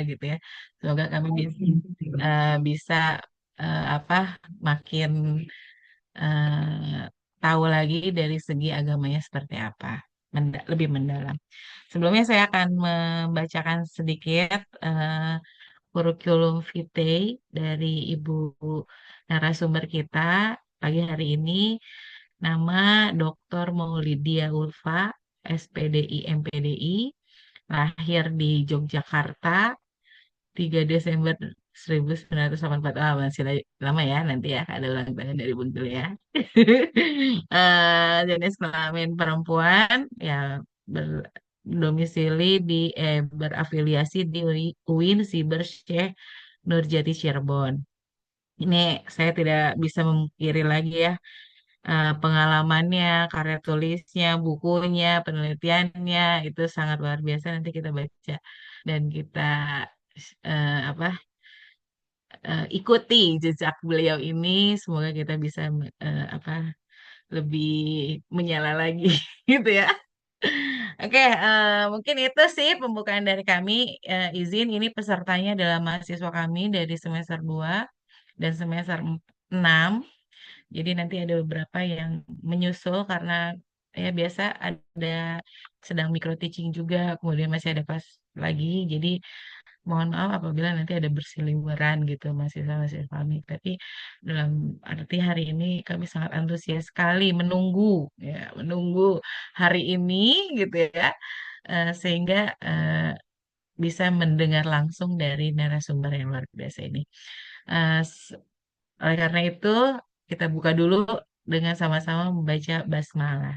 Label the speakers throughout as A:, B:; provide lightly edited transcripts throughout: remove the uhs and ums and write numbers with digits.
A: gitu ya. Semoga kami bisa apa makin tahu lagi dari segi agamanya seperti apa, lebih mendalam. Sebelumnya saya akan membacakan sedikit kurikulum vitae dari Ibu narasumber kita pagi hari ini. Nama Dr. Maulidia Ulfa, SPDI MPDI, lahir di Yogyakarta, 3 Desember 1984. Ah, masih lama ya, nanti ya ada ulang tahun dari Bungkul ya. Jenis kelamin perempuan, ya berdomisili berafiliasi di UIN Siber Syekh Nurjati Cirebon. Ini saya tidak bisa memungkiri lagi ya, pengalamannya, karya tulisnya, bukunya, penelitiannya itu sangat luar biasa. Nanti kita baca dan kita apa ikuti jejak beliau ini. Semoga kita bisa apa lebih menyala lagi gitu ya. Oke, mungkin itu sih pembukaan dari kami. Izin ini pesertanya adalah mahasiswa kami dari semester 2 dan semester 6. Jadi nanti ada beberapa yang menyusul karena ya biasa ada sedang micro teaching juga, kemudian masih ada kelas lagi. Jadi mohon maaf apabila nanti ada berseliweran gitu mahasiswa-mahasiswa kami. Tapi dalam arti hari ini kami sangat antusias sekali menunggu ya, menunggu hari ini gitu ya. Sehingga bisa mendengar langsung dari narasumber yang luar biasa ini. Eh, s- oleh karena itu, kita buka dulu dengan sama-sama membaca basmalah.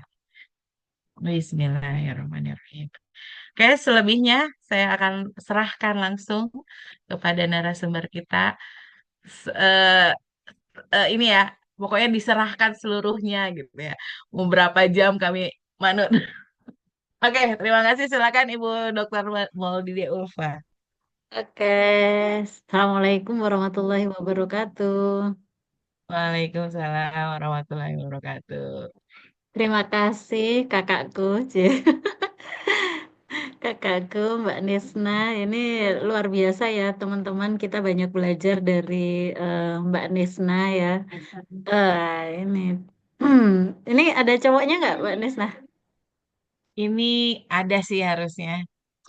A: Bismillahirrahmanirrahim. Oke, selebihnya saya akan serahkan langsung kepada narasumber kita. S- eh, ini ya, pokoknya diserahkan seluruhnya gitu ya. Mau berapa jam kami manut. Oke, terima kasih. Silakan Ibu Dokter Maulidia Ulfa.
B: Oke, Assalamualaikum warahmatullahi wabarakatuh.
A: Waalaikumsalam warahmatullahi wabarakatuh.
B: Terima kasih kakakku, kakakku Mbak Nisna. Ini luar biasa ya teman-teman. Kita banyak belajar dari Mbak Nisna ya. Ini, ini ada cowoknya nggak Mbak Nisna?
A: Ini ada sih harusnya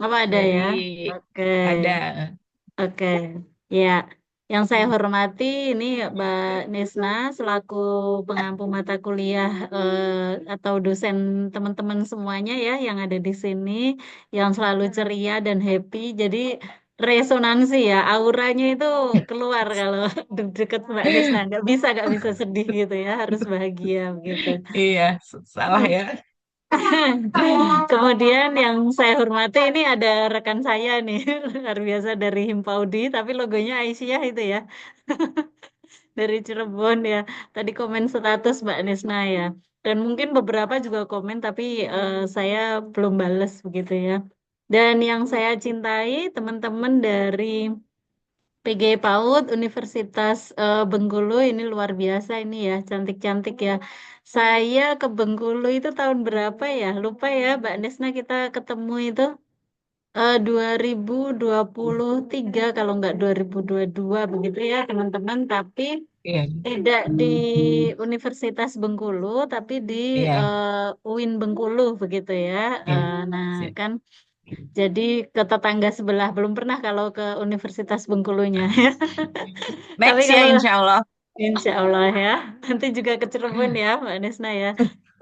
B: Apa ada
A: dari
B: ya? Oke.
A: ada.
B: Oke, ya. Yang saya hormati ini Mbak Nisna selaku pengampu mata kuliah atau dosen teman-teman semuanya ya yang ada di sini yang selalu ceria dan happy. Jadi resonansi ya, auranya itu keluar kalau deket Mbak Nisna. Nggak bisa sedih gitu ya, harus bahagia gitu.
A: Iya, salah ya.
B: Kemudian yang saya hormati ini ada rekan saya nih, luar biasa dari Himpaudi, tapi logonya Aisyah itu ya, dari Cirebon ya. Tadi komen status Mbak Nisna ya. Dan mungkin beberapa juga komen, tapi saya belum bales begitu ya. Dan yang saya cintai teman-teman dari PG PAUD Universitas Bengkulu ini luar biasa ini ya, cantik-cantik ya. Saya ke Bengkulu itu tahun berapa ya? Lupa ya, Mbak Nesna kita ketemu itu 2023 kalau nggak 2022 begitu ya teman-teman. Tapi
A: Iya,
B: tidak di Universitas Bengkulu, tapi di
A: iya,
B: UIN Bengkulu begitu ya.
A: iya.
B: Nah
A: Sip.
B: kan jadi ke tetangga sebelah belum pernah kalau ke Universitas Bengkulunya. Tapi
A: Next ya,
B: kalau
A: insya Allah.
B: insya Allah ya, nanti juga ke Cirebon ya, Mbak Nesna ya.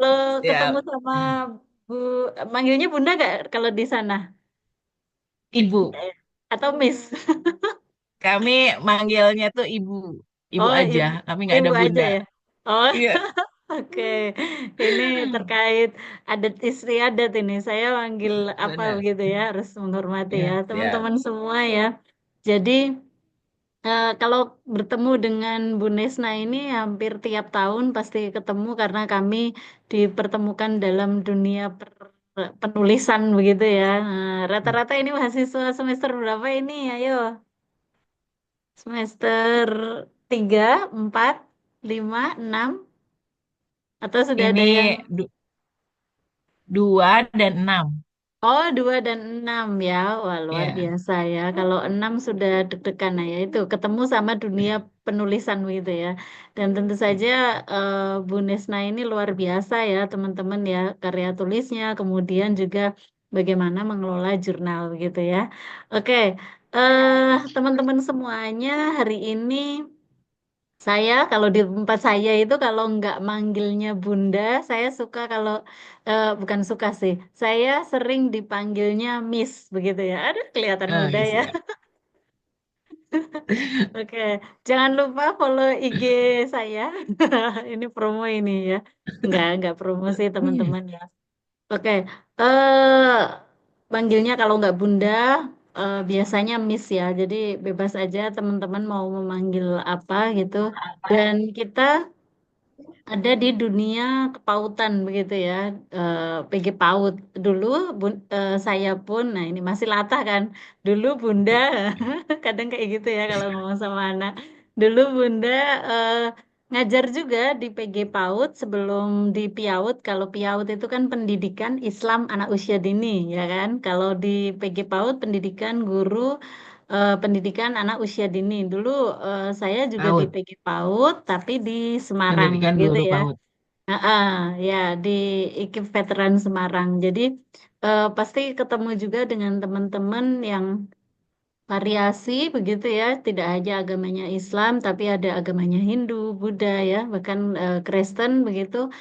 B: Lo ketemu
A: Ya,
B: sama Bu, manggilnya Bunda gak kalau di sana?
A: Ibu.
B: Atau Miss?
A: Kami manggilnya tuh Ibu. Ibu
B: Oh,
A: aja. Kami nggak
B: ibu
A: ada
B: aja
A: bunda.
B: ya. Oh,
A: Iya.
B: oke. Ini terkait adat istiadat ini. Saya manggil apa
A: Benar.
B: begitu ya, harus menghormati ya,
A: Ya, siap.
B: teman-teman semua ya. Jadi kalau bertemu dengan Bu Nesna ini hampir tiap tahun pasti ketemu karena kami dipertemukan dalam dunia penulisan begitu ya. Nah, rata-rata ini mahasiswa semester berapa ini? Ayo, semester 3, 4, 5, 6 atau sudah ada
A: Ini
B: yang
A: 2 dan 6.
B: Oh, 2 dan 6 ya. Wah, luar
A: Ya.
B: biasa ya. Kalau 6 sudah deg-degan nah ya itu ketemu sama dunia penulisan begitu ya. Dan tentu saja Bu Nesna ini luar biasa ya, teman-teman ya. Karya tulisnya, kemudian juga bagaimana mengelola jurnal begitu ya. Oke, teman-teman semuanya hari ini saya kalau di tempat saya itu kalau nggak manggilnya Bunda, saya suka kalau bukan suka sih. Saya sering dipanggilnya Miss begitu ya. Aduh, kelihatan
A: Oh,
B: muda
A: iya
B: ya.
A: siap.
B: Oke, jangan lupa follow IG saya. Ini promo ini ya. Nggak promo sih
A: Iya.
B: teman-teman ya. Oke, eh panggilnya kalau nggak Bunda, biasanya Miss ya. Jadi bebas aja teman-teman mau memanggil apa gitu. Dan kita ada di dunia kepautan begitu ya, PG PAUD dulu saya pun, nah ini masih latah kan, dulu Bunda kadang kayak gitu ya kalau ngomong sama anak, dulu Bunda eh, ngajar juga di PG PAUD sebelum di PIAUD. Kalau PIAUD itu kan pendidikan Islam anak usia dini ya kan, kalau di PG PAUD pendidikan guru, pendidikan anak usia dini. Dulu saya juga di
A: PAUD.
B: PG PAUD, tapi di Semarang
A: Pendidikan
B: gitu
A: guru
B: ya.
A: PAUD.
B: Ah, ya di IKIP Veteran Semarang. Jadi pasti ketemu juga dengan teman-teman yang variasi begitu ya. Tidak hanya agamanya Islam, tapi ada agamanya Hindu, Buddha ya, bahkan Kristen begitu.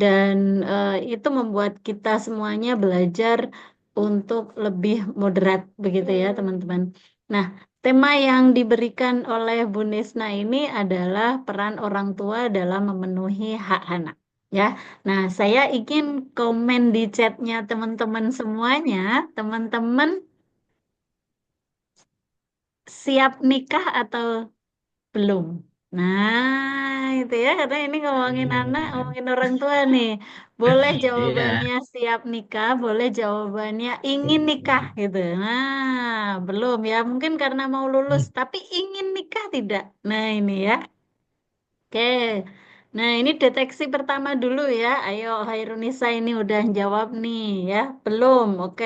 B: Dan itu membuat kita semuanya belajar untuk lebih moderat begitu ya teman-teman. Nah, tema yang diberikan oleh Bu Nisna ini adalah peran orang tua dalam memenuhi hak anak. Ya, nah saya ingin komen di chatnya teman-teman semuanya, teman-teman siap nikah atau belum? Nah, itu ya, karena ini ngomongin anak,
A: Hmm.
B: ngomongin orang tua nih. Boleh
A: Iya.
B: jawabannya siap nikah, boleh jawabannya ingin nikah gitu. Nah, belum ya, mungkin karena mau lulus,
A: Hmm.
B: tapi ingin nikah tidak. Nah, ini ya. Oke. Nah, ini deteksi pertama dulu ya. Ayo, Hairunisa ini udah jawab nih ya. Belum. Oke.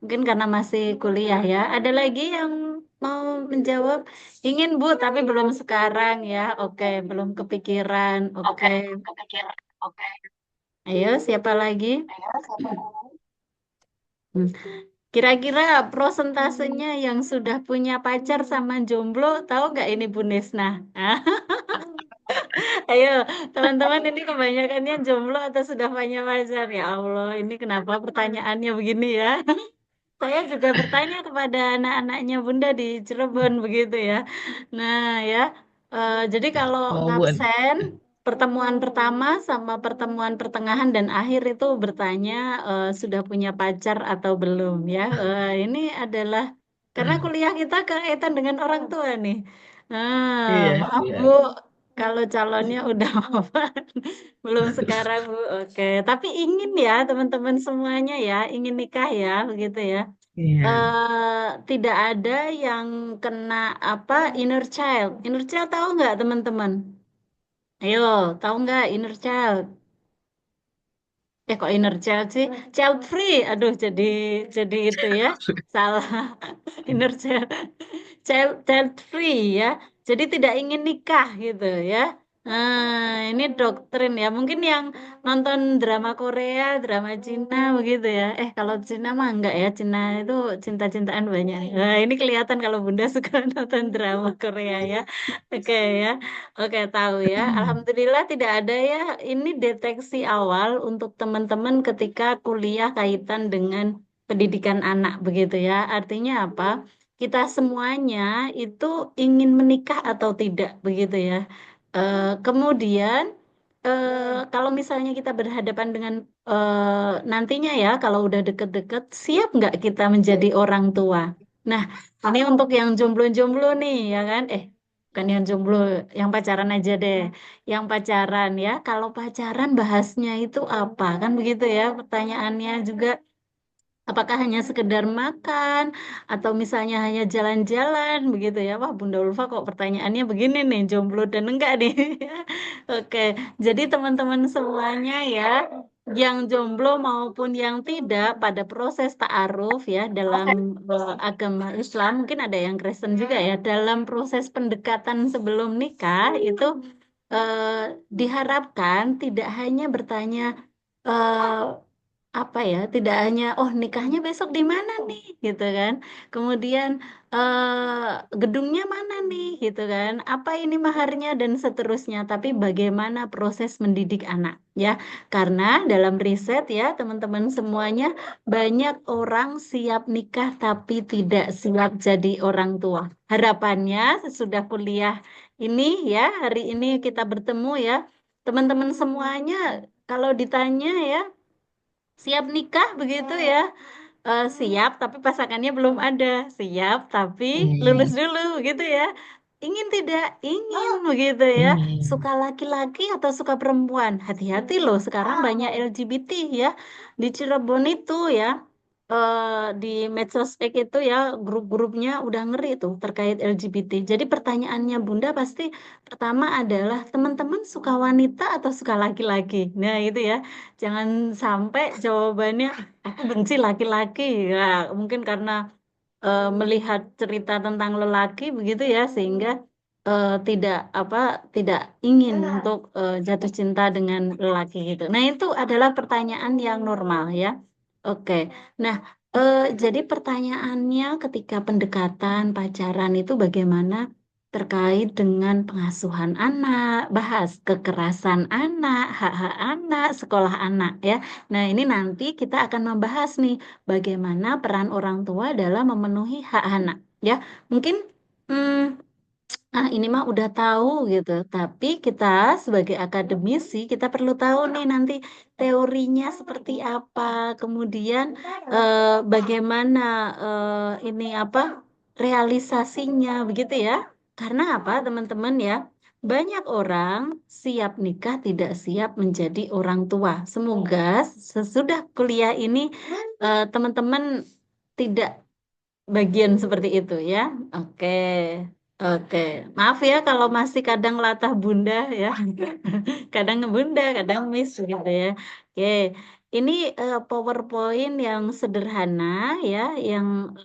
B: Mungkin karena masih kuliah ya. Ada lagi yang mau menjawab? Ingin Bu, tapi belum sekarang ya. Oke, belum kepikiran. Oke.
A: Kepikiran. Oke.
B: Ayo, siapa lagi? Hmm. Kira-kira prosentasenya yang sudah punya pacar sama jomblo, tahu nggak ini Bu Nesna? Ayo, teman-teman ini kebanyakannya jomblo atau sudah punya pacar? Ya Allah, ini kenapa pertanyaannya begini ya? Saya juga bertanya kepada anak-anaknya Bunda di Cirebon begitu ya. Nah ya, jadi kalau
A: Mau buat.
B: ngabsen pertemuan pertama sama pertemuan pertengahan dan akhir itu bertanya sudah punya pacar atau belum ya. Ini adalah karena kuliah kita kaitan dengan orang tua nih.
A: Iya,
B: Maaf Bu,
A: siap.
B: kalau calonnya udah apa? Belum sekarang Bu. Oke, tapi ingin ya teman-teman semuanya ya, ingin nikah ya, begitu ya.
A: Iya.
B: Tidak ada yang kena apa inner child. Inner child tahu nggak teman-teman? Ayo, tahu nggak inner child? Kok inner child sih? Child free. Aduh, jadi itu ya. Salah. Inner child. Child free ya. Jadi tidak ingin nikah gitu ya. Nah, ini doktrin ya. Mungkin yang nonton drama Korea, drama Cina begitu ya. Kalau Cina mah enggak ya. Cina itu cinta-cintaan banyak. Nah, ini kelihatan kalau Bunda suka nonton drama Korea ya. Oke ya. Oke, tahu ya. Alhamdulillah tidak ada ya. Ini deteksi awal untuk teman-teman ketika kuliah kaitan dengan pendidikan anak begitu ya. Artinya apa? Kita semuanya itu ingin menikah atau tidak begitu ya. Kemudian kalau misalnya kita berhadapan dengan nantinya ya, kalau udah deket-deket, siap nggak kita menjadi orang tua? Nah, ini untuk yang jomblo-jomblo nih ya kan? Bukan yang jomblo, yang pacaran aja deh. Yang pacaran ya, kalau pacaran bahasnya itu apa? Kan begitu ya pertanyaannya juga. Apakah hanya sekedar makan atau misalnya hanya jalan-jalan begitu ya? Wah, Bunda Ulfa kok pertanyaannya begini nih, jomblo dan enggak nih. Oke, jadi teman-teman semuanya ya. yang jomblo maupun yang tidak pada proses ta'aruf ya dalam agama Islam, mungkin ada yang Kristen juga ya, dalam proses pendekatan sebelum nikah itu eh, diharapkan tidak hanya bertanya eh, apa ya, tidak hanya oh nikahnya besok di mana nih gitu kan, kemudian gedungnya mana nih gitu kan, apa ini maharnya dan seterusnya, tapi bagaimana proses mendidik anak ya, karena dalam riset ya teman-teman semuanya, banyak orang siap nikah tapi tidak siap jadi orang tua. Harapannya sesudah kuliah ini ya, hari ini kita bertemu ya teman-teman semuanya, kalau ditanya ya siap nikah begitu ya. Siap tapi pasangannya belum ada. Siap tapi lulus
A: Iya,
B: dulu gitu ya. Ingin tidak? Ingin begitu ya.
A: ingin.
B: Suka laki-laki atau suka perempuan? Hati-hati loh, sekarang banyak LGBT ya. Di Cirebon itu ya, di medsos itu ya, grup-grupnya udah ngeri tuh terkait LGBT. Jadi pertanyaannya Bunda pasti pertama adalah teman-teman suka wanita atau suka laki-laki? Nah itu ya. Jangan sampai jawabannya aku benci laki-laki. Ya, mungkin karena melihat cerita tentang lelaki begitu ya, sehingga tidak apa, tidak ingin untuk jatuh cinta dengan lelaki gitu. Nah, itu adalah pertanyaan yang normal ya. Oke. Nah, jadi pertanyaannya ketika pendekatan pacaran itu bagaimana terkait dengan pengasuhan anak, bahas kekerasan anak, hak-hak anak, sekolah anak ya. Nah, ini nanti kita akan membahas nih bagaimana peran orang tua dalam memenuhi hak anak ya. Mungkin hmm, ini mah udah tahu gitu, tapi kita sebagai akademisi kita perlu tahu nih nanti teorinya seperti apa, kemudian bagaimana ini apa realisasinya begitu ya. Karena apa teman-teman ya? Banyak orang siap nikah tidak siap menjadi orang tua. Semoga sesudah kuliah ini teman-teman tidak bagian seperti itu ya. Oke. Oke. Maaf ya kalau masih kadang latah bunda ya. Kadang bunda, kadang miss gitu ya. Oke. Ini PowerPoint yang sederhana ya, yang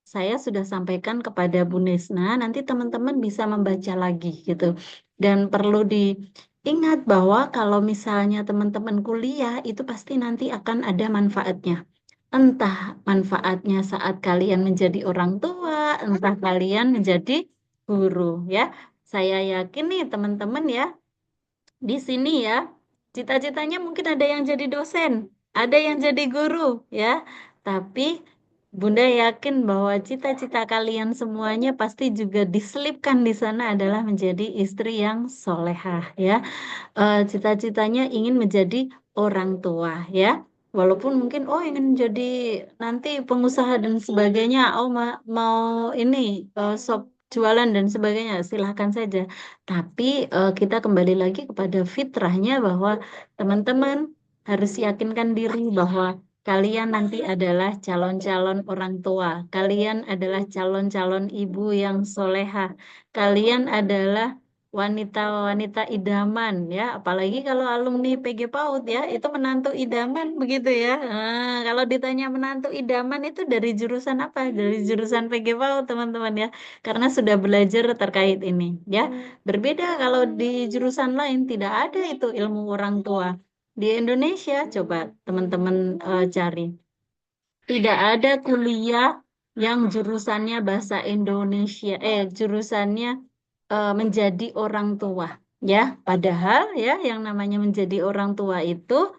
B: saya sudah sampaikan kepada Bu Nesna. Nanti teman-teman bisa membaca lagi gitu. Dan perlu diingat bahwa kalau misalnya teman-teman kuliah itu pasti nanti akan ada manfaatnya. Entah manfaatnya saat kalian menjadi orang tua, entah kalian menjadi guru ya. Saya yakin nih teman-teman ya, di sini ya, cita-citanya mungkin ada yang jadi dosen, ada yang jadi guru ya. Tapi Bunda yakin bahwa cita-cita kalian semuanya pasti juga diselipkan di sana adalah menjadi istri yang solehah ya, cita-citanya ingin menjadi orang tua ya. Walaupun mungkin oh ingin jadi nanti pengusaha dan sebagainya, oh mau ini shop jualan dan sebagainya, silahkan saja. Tapi kita kembali lagi kepada fitrahnya bahwa teman-teman harus yakinkan diri bahwa kalian nanti adalah calon-calon orang tua, kalian adalah calon-calon ibu yang solehah, kalian adalah wanita-wanita idaman ya, apalagi kalau alumni PG PAUD ya, itu menantu idaman begitu ya. Kalau ditanya menantu idaman itu dari jurusan apa? Dari jurusan PG PAUD teman-teman ya, karena sudah belajar terkait ini ya. Berbeda kalau di jurusan lain tidak ada itu ilmu orang tua. Di Indonesia coba teman-teman cari. Tidak ada kuliah yang jurusannya bahasa Indonesia, jurusannya menjadi orang tua, ya. Padahal ya, yang namanya menjadi orang tua itu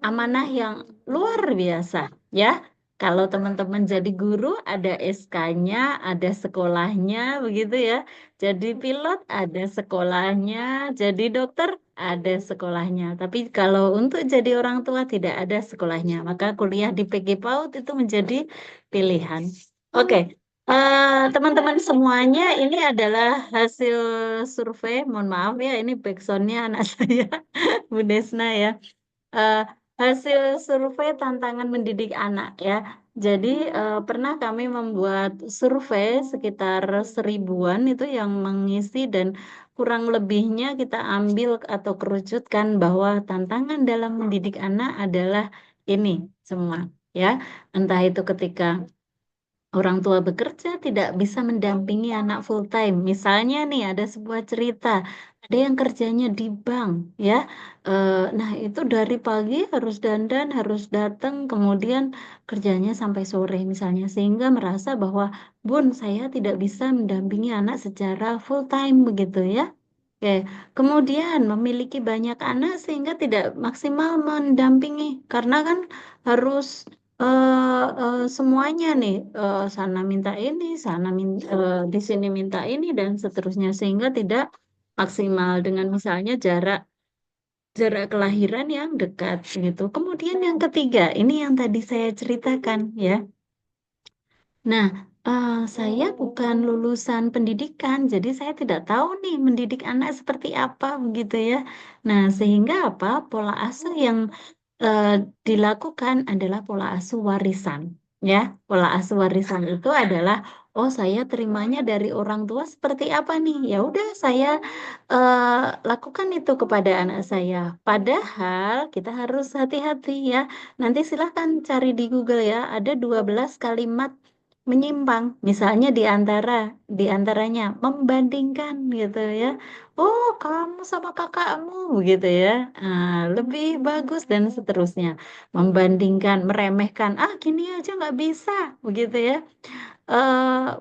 B: amanah yang luar biasa, ya. Kalau teman-teman jadi guru, ada SK-nya, ada sekolahnya, begitu ya. Jadi pilot, ada sekolahnya. Jadi dokter, ada sekolahnya. Tapi kalau untuk jadi orang tua tidak ada sekolahnya. Maka kuliah di PG PAUD itu menjadi pilihan. Oke, teman-teman semuanya, ini adalah hasil survei. Mohon maaf ya, ini backsoundnya anak saya, Bu Desna ya. Eh, Hasil survei tantangan mendidik anak ya. Jadi pernah kami membuat survei sekitar 1.000-an itu yang mengisi dan kurang lebihnya kita ambil atau kerucutkan bahwa tantangan dalam mendidik anak adalah ini semua ya. Entah itu ketika orang tua bekerja tidak bisa mendampingi anak full time. Misalnya nih ada sebuah cerita, ada yang kerjanya di bank, ya. Nah itu dari pagi harus dandan, harus datang, kemudian kerjanya sampai sore misalnya, sehingga merasa bahwa Bun, saya tidak bisa mendampingi anak secara full time begitu ya. Oke, kemudian memiliki banyak anak sehingga tidak maksimal mendampingi karena kan harus semuanya nih sana minta ini, sana minta di sini minta ini dan seterusnya sehingga tidak maksimal dengan misalnya jarak jarak kelahiran yang dekat gitu. Kemudian yang ketiga, ini yang tadi saya ceritakan ya. Nah, saya bukan lulusan pendidikan, jadi saya tidak tahu nih mendidik anak seperti apa begitu ya. Nah, sehingga apa? Pola asuh yang eh, dilakukan adalah pola asuh warisan. Ya, pola asuh warisan itu adalah, oh saya terimanya dari orang tua seperti apa nih? Ya udah saya lakukan itu kepada anak saya. Padahal kita harus hati-hati ya. Nanti silahkan cari di Google ya, ada 12 kalimat menyimpang. Misalnya di antaranya membandingkan gitu ya. Oh, kamu sama kakakmu begitu ya. Lebih bagus dan seterusnya. Membandingkan, meremehkan. Ah, gini aja nggak bisa begitu ya.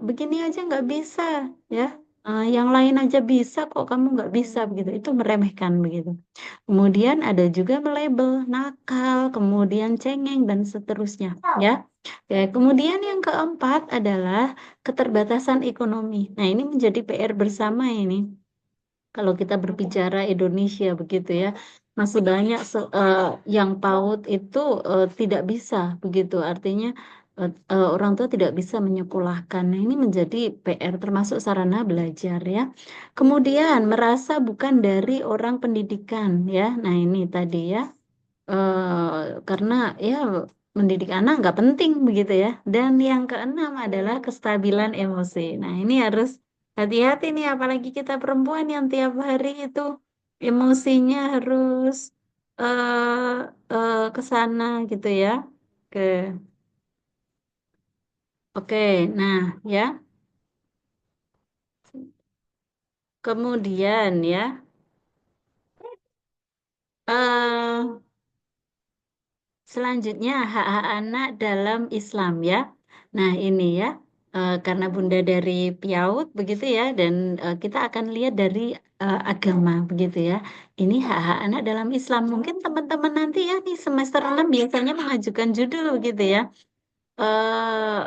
B: Begini aja nggak bisa ya. Yang lain aja bisa kok kamu nggak bisa begitu. Itu meremehkan begitu. Kemudian ada juga melabel nakal, kemudian cengeng dan seterusnya ya. Oke, kemudian yang keempat adalah keterbatasan ekonomi. Nah, ini menjadi PR bersama ini. Kalau kita berbicara Indonesia begitu ya, masih banyak yang PAUD itu tidak bisa begitu. Artinya orang tua tidak bisa menyekolahkan. Nah, ini menjadi PR termasuk sarana belajar ya. Kemudian merasa bukan dari orang pendidikan ya. Nah, ini tadi ya. Karena ya mendidik anak nggak penting begitu ya. Dan yang keenam adalah kestabilan emosi. Nah, ini harus hati-hati nih, apalagi kita perempuan yang tiap hari itu emosinya harus ke sana gitu ya. Oke, oke. Nah, ya. Kemudian ya, eh selanjutnya, hak-hak anak dalam Islam ya. Nah, ini ya, karena Bunda dari PIAUD begitu ya, dan kita akan lihat dari agama begitu ya. Ini hak-hak anak dalam Islam. Mungkin teman-teman nanti ya di semester 6 biasanya mengajukan judul gitu ya. Eh,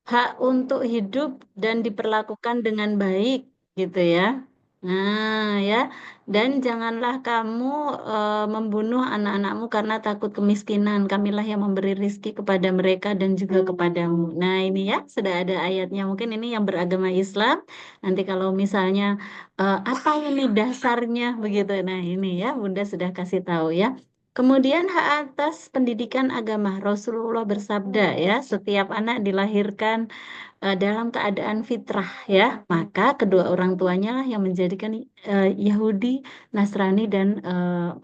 B: hak untuk hidup dan diperlakukan dengan baik gitu ya. Nah, ya. Dan janganlah kamu membunuh anak-anakmu karena takut kemiskinan. Kamilah yang memberi rizki kepada mereka dan juga kepadamu. Nah, ini ya, sudah ada ayatnya. Mungkin ini yang beragama Islam. Nanti kalau misalnya apa ini dasarnya begitu. Nah, ini ya, Bunda sudah kasih tahu ya. Kemudian hak atas pendidikan agama. Rasulullah bersabda ya, setiap anak dilahirkan dalam keadaan fitrah ya, maka kedua orang tuanya lah yang menjadikan Yahudi, Nasrani dan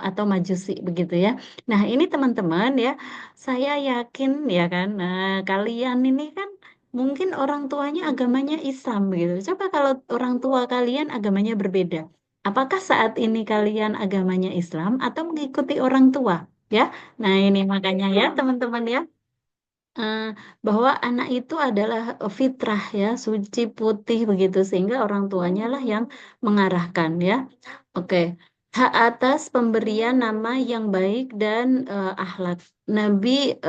B: atau Majusi begitu ya. Nah, ini teman-teman ya, saya yakin ya kan, kalian ini kan mungkin orang tuanya agamanya Islam begitu. Coba kalau orang tua kalian agamanya berbeda. Apakah saat ini kalian agamanya Islam atau mengikuti orang tua? Ya, nah ini makanya ya teman-teman ya, eh, bahwa anak itu adalah fitrah ya, suci putih begitu sehingga orang tuanya lah yang mengarahkan ya. Oke. Hak atas pemberian nama yang baik dan akhlak. Nabi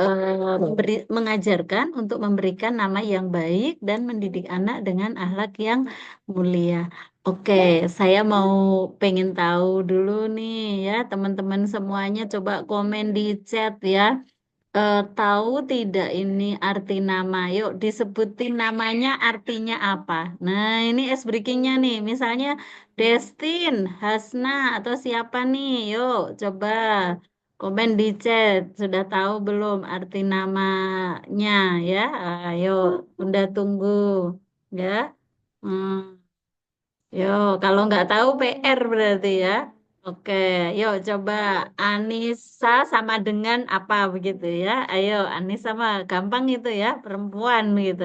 B: mengajarkan untuk memberikan nama yang baik dan mendidik anak dengan akhlak yang mulia. Oke, saya mau pengen tahu dulu nih ya, teman-teman semuanya coba komen di chat ya. Tahu tidak ini arti nama? Yuk disebutin namanya artinya apa? Nah ini ice breakingnya nih. Misalnya Destin, Hasna atau siapa nih? Yuk coba Komen di chat, sudah tahu belum arti namanya ya? Ayo, Bunda tunggu ya. Hmm, yo, kalau nggak tahu PR berarti ya. Oke, yuk coba Anissa sama dengan apa begitu ya? Ayo, Anissa sama gampang itu ya, perempuan gitu.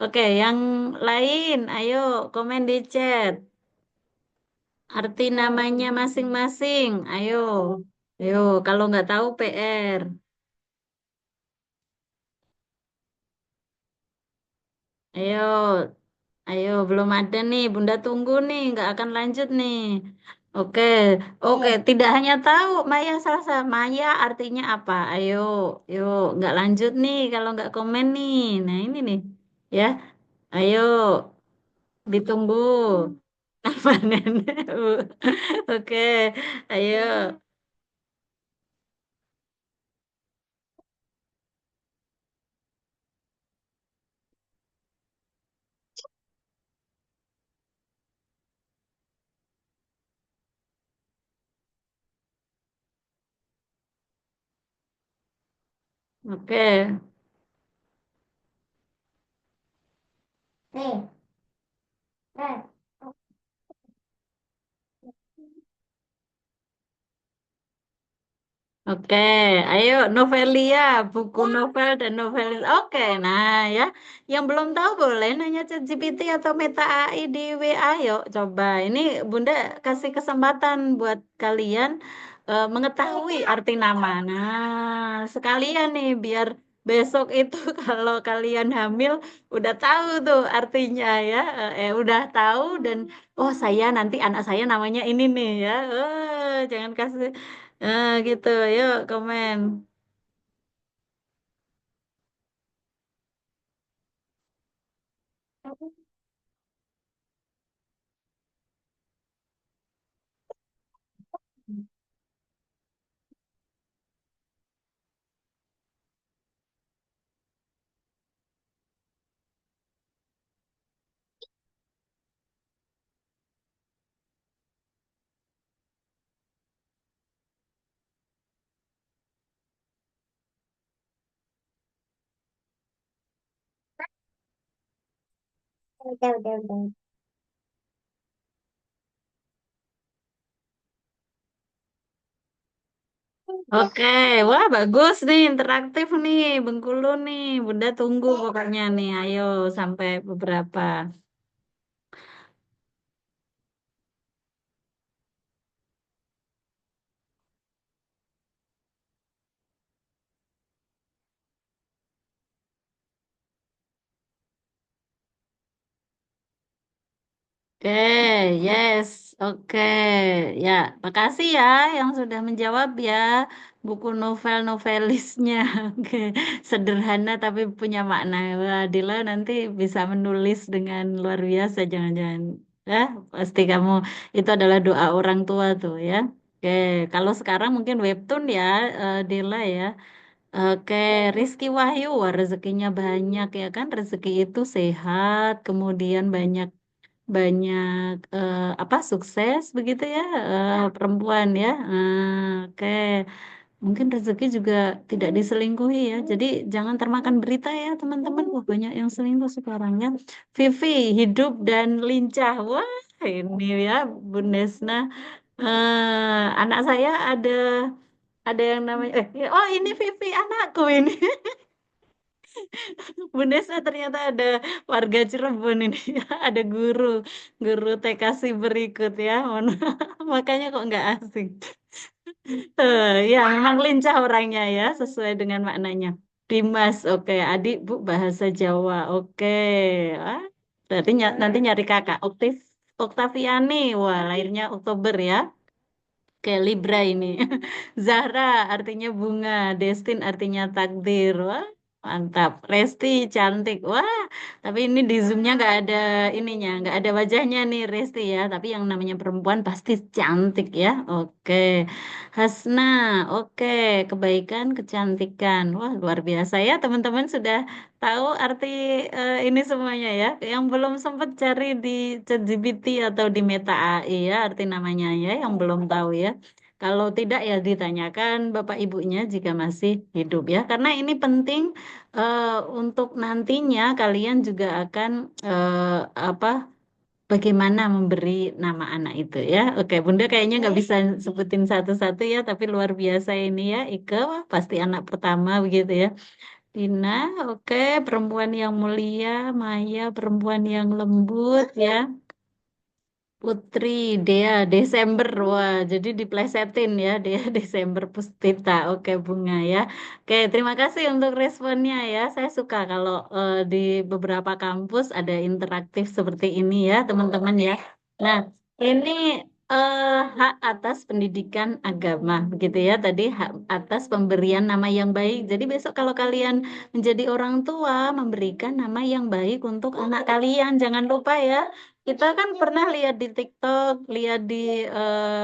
B: Oke, yang lain, ayo komen di chat. Arti namanya masing-masing. Ayo, ayo. Kalau nggak tahu PR. Ayo, ayo. Belum ada nih. Bunda tunggu nih. Nggak akan lanjut nih. Oke, oke. Tidak hanya tahu Maya Salsa. Maya artinya apa? Ayo, yuk. Nggak lanjut nih kalau nggak komen nih. Nah ini nih. Ya, ayo. Ditunggu. Apa nenek? Bu? Oke, ayo. Oke. Oke, ayo Novelia, buku novel dan novelis. Oke, nah ya, yang belum tahu boleh nanya ChatGPT atau Meta AI di WA. Yuk, coba. Ini Bunda kasih kesempatan buat kalian mengetahui arti nama. Nah, sekalian nih, biar besok itu kalau kalian hamil udah tahu tuh artinya ya. Udah tahu dan oh saya nanti anak saya namanya ini nih ya. Jangan kasih. Gitu. Yuk, komen. Oke, wah bagus nih, interaktif nih, Bengkulu nih. Bunda tunggu pokoknya nih. Ayo sampai beberapa. Oke, yes, oke. Ya, makasih ya yang sudah menjawab ya buku novel-novelisnya. Oke, sederhana tapi punya makna. Wah, Dila nanti bisa menulis dengan luar biasa, jangan-jangan. Ya, pasti kamu itu adalah doa orang tua tuh ya. Oke, kalau sekarang mungkin webtoon ya, Dila ya. Oke, Rizky Wahyu, wah, rezekinya banyak ya kan? Rezeki itu sehat, kemudian banyak banyak apa sukses begitu ya perempuan ya. Oke, mungkin rezeki juga tidak diselingkuhi ya. Jadi jangan termakan berita ya teman-teman. Wah, banyak yang selingkuh sekarang ya. Vivi hidup dan lincah. Wah, ini ya Bu Nesna. Anak saya ada yang namanya oh ini Vivi anakku ini. Bu Nesa ternyata ada warga Cirebon ini ya, ada guru TKC berikut ya. Makanya kok nggak asing. Ya memang lincah orangnya ya, sesuai dengan maknanya. Dimas, oke. Adik Bu bahasa Jawa, oke. Ah, berarti nanti nyari kakak. Oktaviani, wah lahirnya Oktober ya. Kayak Libra ini. Zahra artinya bunga, Destin artinya takdir. Wah, mantap. Resti cantik. Wah, tapi ini di Zoom-nya nggak ada ininya, nggak ada wajahnya nih Resti ya. Tapi yang namanya perempuan pasti cantik ya. Oke. Hasna, oke. Kebaikan, kecantikan. Wah, luar biasa ya. Teman-teman sudah tahu arti ini semuanya ya. Yang belum sempat cari di ChatGPT atau di Meta AI ya arti namanya ya. Yang belum tahu ya. Kalau tidak ya ditanyakan bapak ibunya jika masih hidup ya. Karena ini penting eh, untuk nantinya kalian juga akan apa bagaimana memberi nama anak itu ya. Oke, Bunda kayaknya nggak bisa sebutin satu-satu ya, tapi luar biasa ini ya. Ike wah, pasti anak pertama begitu ya. Dina, oke, perempuan yang mulia, Maya, perempuan yang lembut ya. Putri, Dea, Desember, wah, jadi diplesetin ya, Dea Desember Pustita, oke Bunga ya. Oke, terima kasih untuk responnya ya. Saya suka kalau di beberapa kampus ada interaktif seperti ini ya, teman-teman ya. Nah, ini hak atas pendidikan agama, begitu ya. Tadi hak atas pemberian nama yang baik. Jadi besok kalau kalian menjadi orang tua, memberikan nama yang baik untuk anak kalian, jangan lupa ya. Kita kan pernah lihat di TikTok, lihat di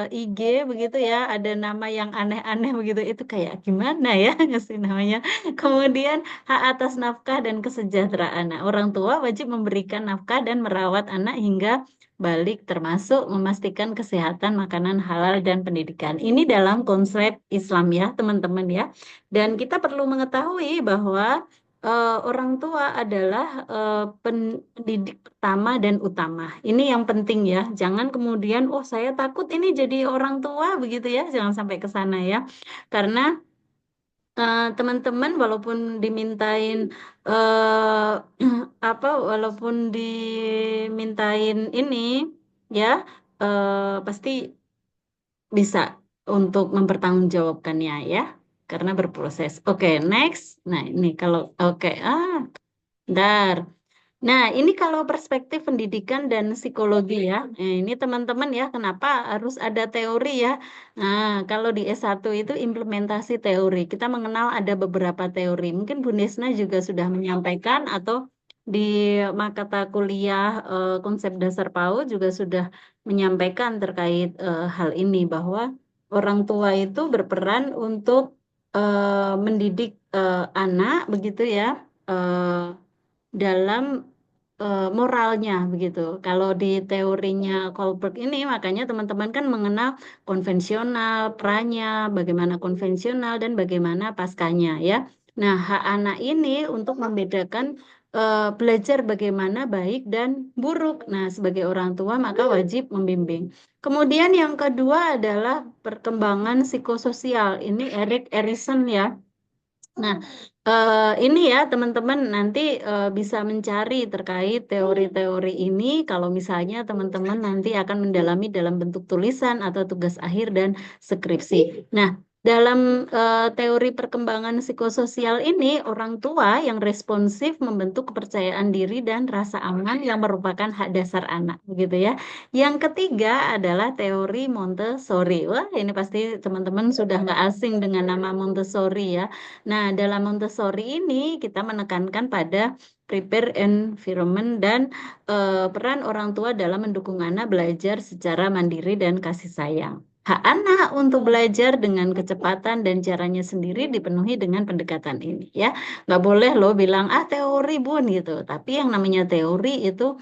B: IG begitu ya, ada nama yang aneh-aneh begitu. Itu kayak gimana ya ngasih namanya. Kemudian hak atas nafkah dan kesejahteraan. Nah, orang tua wajib memberikan nafkah dan merawat anak hingga balik termasuk memastikan kesehatan, makanan halal dan pendidikan. Ini dalam konsep Islam ya, teman-teman ya. Dan kita perlu mengetahui bahwa orang tua adalah pendidik pertama dan utama. Ini yang penting ya. Jangan kemudian, oh saya takut ini jadi orang tua begitu ya. Jangan sampai ke sana ya. Karena teman-teman walaupun dimintain apa, walaupun dimintain ini ya, pasti bisa untuk mempertanggungjawabkannya ya. Karena berproses. Oke, next. Nah, ini kalau oke, bentar. Nah, ini kalau perspektif pendidikan dan psikologi ya. Ini teman-teman ya, kenapa harus ada teori ya? Nah, kalau di S1 itu implementasi teori. Kita mengenal ada beberapa teori. Mungkin Bu Nisna juga sudah menyampaikan atau di Makata Kuliah Konsep Dasar PAUD juga sudah menyampaikan terkait hal ini bahwa orang tua itu berperan untuk mendidik anak begitu ya. Dalam moralnya begitu. Kalau di teorinya Kohlberg ini makanya teman-teman kan mengenal konvensional, pranya, bagaimana konvensional dan bagaimana paskanya ya. Nah, hak anak ini untuk membedakan belajar bagaimana baik dan buruk. Nah, sebagai orang tua maka wajib membimbing. Kemudian yang kedua adalah perkembangan psikososial. Ini Erik Erikson ya. Nah, ini ya teman-teman nanti bisa mencari terkait teori-teori ini kalau misalnya teman-teman nanti akan mendalami dalam bentuk tulisan atau tugas akhir dan skripsi. Nah, dalam teori perkembangan psikososial ini, orang tua yang responsif membentuk kepercayaan diri dan rasa aman yang merupakan hak dasar anak, begitu ya. Yang ketiga adalah teori Montessori. Wah, ini pasti teman-teman sudah nggak asing dengan nama Montessori ya. Nah, dalam Montessori ini kita menekankan pada prepare environment dan peran orang tua dalam mendukung anak belajar secara mandiri dan kasih sayang. Hak anak untuk belajar dengan kecepatan dan caranya sendiri dipenuhi dengan pendekatan ini ya. Nggak boleh loh bilang teori bun gitu. Tapi yang namanya teori itu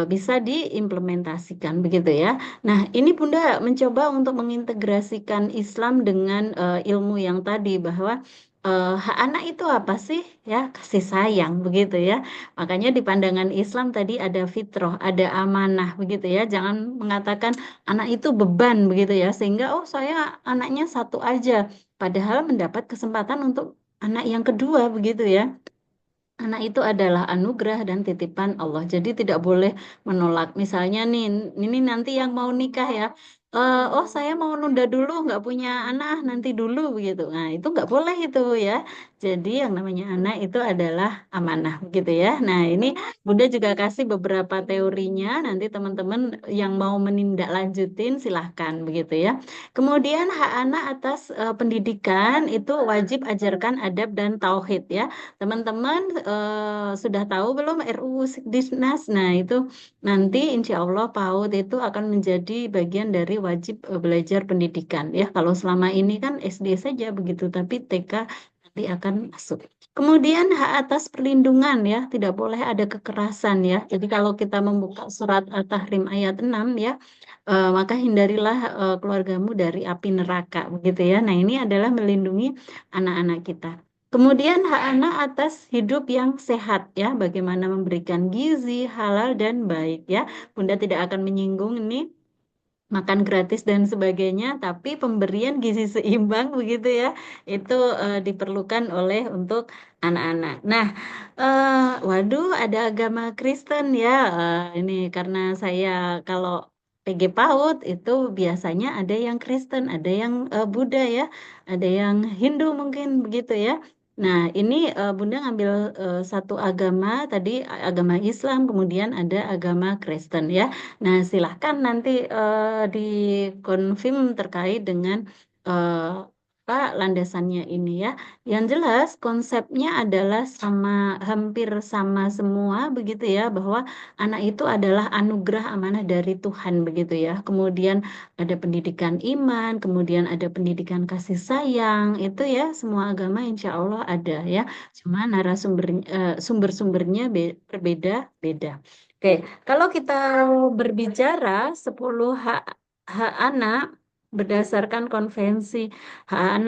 B: bisa diimplementasikan begitu ya. Nah, ini Bunda mencoba untuk mengintegrasikan Islam dengan ilmu yang tadi bahwa hak anak itu apa sih? Ya, kasih sayang begitu ya. Makanya di pandangan Islam tadi ada fitrah, ada amanah begitu ya. Jangan mengatakan anak itu beban begitu ya. Sehingga oh saya anaknya satu aja. Padahal mendapat kesempatan untuk anak yang kedua begitu ya. Anak itu adalah anugerah dan titipan Allah. Jadi tidak boleh menolak. Misalnya nih, ini nanti yang mau nikah ya. Oh saya mau nunda dulu, nggak punya anak, nanti dulu begitu. Nah itu nggak boleh itu ya. Jadi yang namanya anak itu adalah amanah begitu ya. Nah ini Bunda juga kasih beberapa teorinya. Nanti teman-teman yang mau menindaklanjutin silahkan begitu ya. Kemudian hak anak atas pendidikan itu wajib ajarkan adab dan tauhid ya. Teman-teman sudah tahu belum RUU Sikdisnas? Nah, itu nanti insya Allah PAUD itu akan menjadi bagian dari wajib belajar pendidikan ya. Kalau selama ini kan SD saja begitu, tapi TK nanti akan masuk. Kemudian hak atas perlindungan ya, tidak boleh ada kekerasan ya. Jadi kalau kita membuka surat At-Tahrim ayat 6 ya, maka hindarilah keluargamu dari api neraka begitu ya. Nah, ini adalah melindungi anak-anak kita. Kemudian hak anak atas hidup yang sehat ya, bagaimana memberikan gizi halal dan baik ya. Bunda tidak akan menyinggung ini makan gratis dan sebagainya, tapi pemberian gizi seimbang begitu ya, itu diperlukan oleh untuk anak-anak. Nah, waduh, ada agama Kristen ya. Ini karena saya kalau PG PAUD itu biasanya ada yang Kristen, ada yang Buddha ya, ada yang Hindu mungkin begitu ya. Nah, ini Bunda ngambil satu agama tadi, agama Islam, kemudian ada agama Kristen ya. Nah, silahkan nanti dikonfirm terkait dengan eh, apa landasannya ini ya. Yang jelas konsepnya adalah sama, hampir sama semua begitu ya, bahwa anak itu adalah anugerah amanah dari Tuhan begitu ya. Kemudian ada pendidikan iman, kemudian ada pendidikan kasih sayang, itu ya semua agama insya Allah ada ya. Cuma sumber-sumbernya berbeda-beda. Oke, kalau kita berbicara 10 hak hak anak berdasarkan konvensi hak